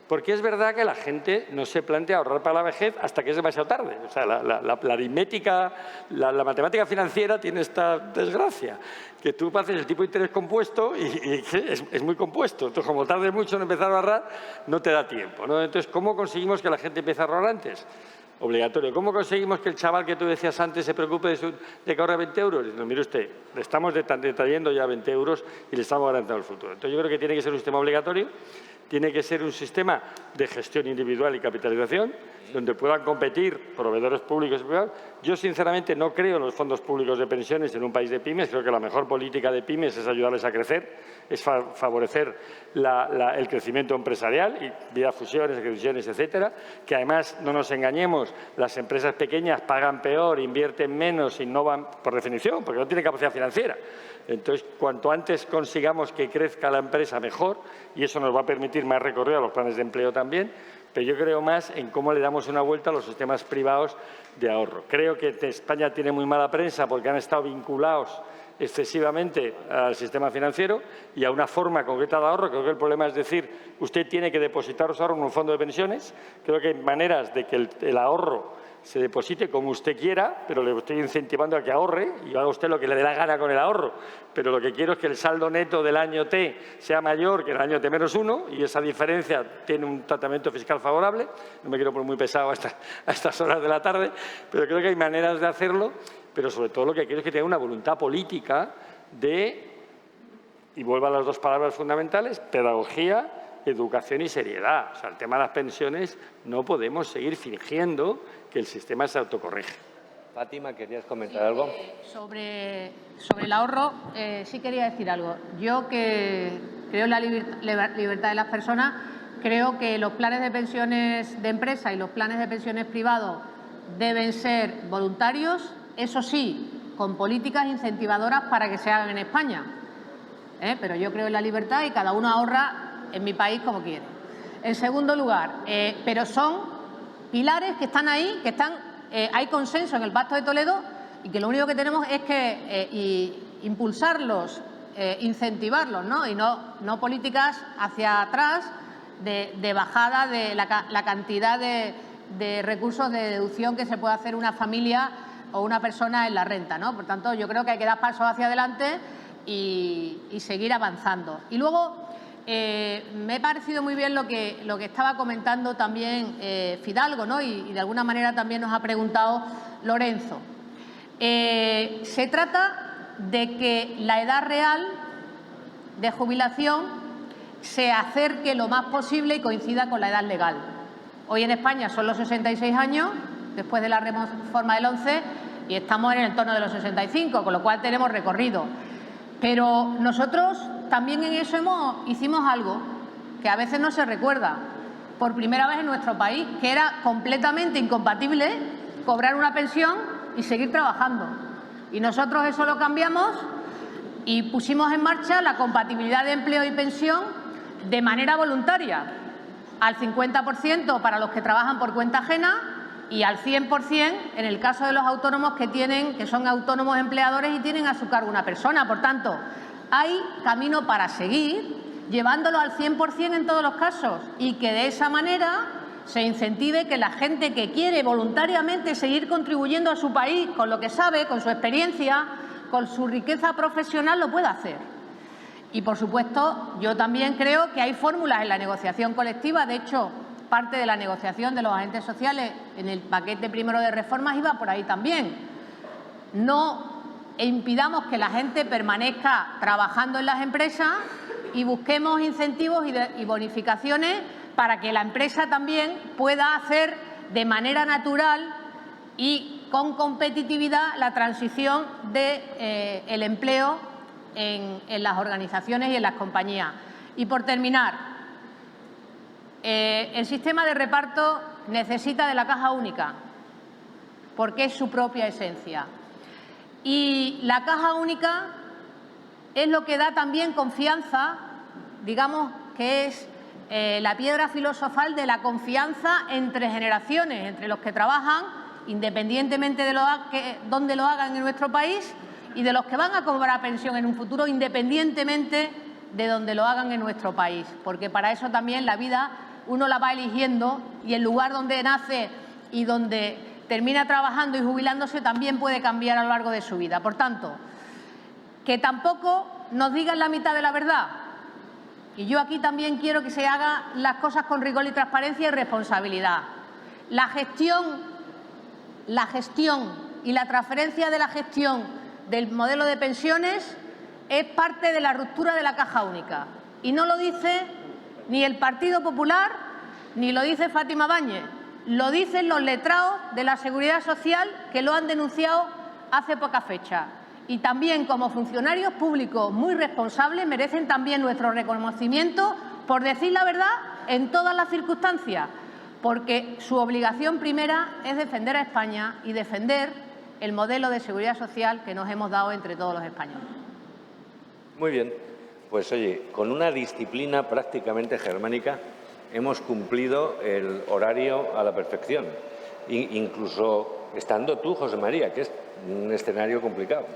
Porque es verdad que la gente no se plantea ahorrar para la vejez hasta que es demasiado tarde. O sea, la aritmética, la matemática financiera tiene esta desgracia, que tú haces el tipo de interés compuesto y es muy compuesto. Entonces, como tarde mucho en empezar a ahorrar, no te da tiempo, ¿no? Entonces, ¿cómo conseguimos que la gente empiece a ahorrar antes? Obligatorio. ¿Cómo conseguimos que el chaval que tú decías antes se preocupe de que ahorre 20 euros? No, mire usted, le estamos detallando ya 20 euros y le estamos garantizando el futuro. Entonces, yo creo que tiene que ser un sistema obligatorio, tiene que ser un sistema de gestión individual y capitalización, donde puedan competir proveedores públicos y privados. Yo, sinceramente, no creo en los fondos públicos de pensiones en un país de pymes. Creo que la mejor política de pymes es ayudarles a crecer, es favorecer el crecimiento empresarial y vía fusiones, adquisiciones, etcétera. Que además, no nos engañemos, las empresas pequeñas pagan peor, invierten menos, innovan por definición, porque no tienen capacidad financiera. Entonces, cuanto antes consigamos que crezca la empresa, mejor, y eso nos va a permitir más recorrido a los planes de empleo también, pero yo creo más en cómo le damos una vuelta a los sistemas privados de ahorro. Creo que España tiene muy mala prensa porque han estado vinculados excesivamente al sistema financiero y a una forma concreta de ahorro. Creo que el problema es decir, usted tiene que depositar los ahorros en un fondo de pensiones. Creo que hay maneras de que el ahorro se deposite como usted quiera, pero le estoy incentivando a que ahorre y haga usted lo que le dé la gana con el ahorro. Pero lo que quiero es que el saldo neto del año T sea mayor que el año T-1 y esa diferencia tiene un tratamiento fiscal favorable. No me quiero poner muy pesado a estas horas de la tarde, pero creo que hay maneras de hacerlo, pero sobre todo lo que quiero es que tenga una voluntad política de, y vuelvo a las dos palabras fundamentales, pedagogía, educación y seriedad. O sea, el tema de las pensiones no podemos seguir fingiendo que el sistema se autocorrige. Fátima, ¿querías comentar algo? Sobre el ahorro, sí quería decir algo. Yo que creo en la libertad de las personas, creo que los planes de pensiones de empresa y los planes de pensiones privados deben ser voluntarios, eso sí, con políticas incentivadoras para que se hagan en España. Pero yo creo en la libertad y cada uno ahorra en mi país como quiere. En segundo lugar, pero son pilares que están ahí, hay consenso en el Pacto de Toledo y que lo único que tenemos es que impulsarlos, incentivarlos, ¿no? Y no políticas hacia atrás de bajada de la cantidad de recursos de deducción que se puede hacer una familia o una persona en la renta, ¿no? Por tanto, yo creo que hay que dar pasos hacia adelante y seguir avanzando. Y luego, me ha parecido muy bien lo que estaba comentando también Fidalgo, ¿no? Y de alguna manera también nos ha preguntado Lorenzo. Se trata de que la edad real de jubilación se acerque lo más posible y coincida con la edad legal. Hoy en España son los 66 años, después de la reforma del 11, y estamos en el entorno de los 65, con lo cual tenemos recorrido. Pero nosotros también en eso hicimos algo que a veces no se recuerda, por primera vez en nuestro país, que era completamente incompatible cobrar una pensión y seguir trabajando. Y nosotros eso lo cambiamos y pusimos en marcha la compatibilidad de empleo y pensión de manera voluntaria, al 50% para los que trabajan por cuenta ajena y al 100% en el caso de los autónomos que son autónomos empleadores y tienen a su cargo una persona. Por tanto, hay camino para seguir llevándolo al 100% en todos los casos y que de esa manera se incentive que la gente que quiere voluntariamente seguir contribuyendo a su país con lo que sabe, con su experiencia, con su riqueza profesional, lo pueda hacer. Y, por supuesto, yo también creo que hay fórmulas en la negociación colectiva. De hecho, parte de la negociación de los agentes sociales en el paquete primero de reformas iba por ahí también. No impidamos que la gente permanezca trabajando en las empresas y busquemos incentivos y bonificaciones para que la empresa también pueda hacer de manera natural y con competitividad la transición del empleo en las organizaciones y en las compañías. Y por terminar, el sistema de reparto necesita de la caja única porque es su propia esencia. Y la caja única es lo que da también confianza, digamos que es la piedra filosofal de la confianza entre generaciones, entre los que trabajan, independientemente de dónde lo hagan en nuestro país, y de los que van a cobrar pensión en un futuro, independientemente de dónde lo hagan en nuestro país. Porque para eso también la vida uno la va eligiendo y el lugar donde nace y donde termina trabajando y jubilándose también puede cambiar a lo largo de su vida. Por tanto, que tampoco nos digan la mitad de la verdad. Y yo aquí también quiero que se hagan las cosas con rigor y transparencia y responsabilidad. La gestión y la transferencia de la gestión del modelo de pensiones es parte de la ruptura de la caja única. Y no lo dice ni el Partido Popular ni lo dice Fátima Báñez. Lo dicen los letrados de la Seguridad Social que lo han denunciado hace poca fecha. Y también como funcionarios públicos muy responsables merecen también nuestro reconocimiento por decir la verdad en todas las circunstancias, porque su obligación primera es defender a España y defender el modelo de seguridad social que nos hemos dado entre todos los españoles. Muy bien. Pues oye, con una disciplina prácticamente germánica hemos cumplido el horario a la perfección, incluso estando tú, José María, que es un escenario complicado.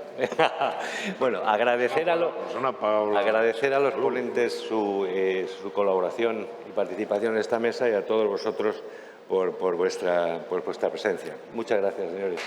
Bueno, agradecer a los ponentes su colaboración y participación en esta mesa y a todos vosotros por vuestra presencia. Muchas gracias, señores.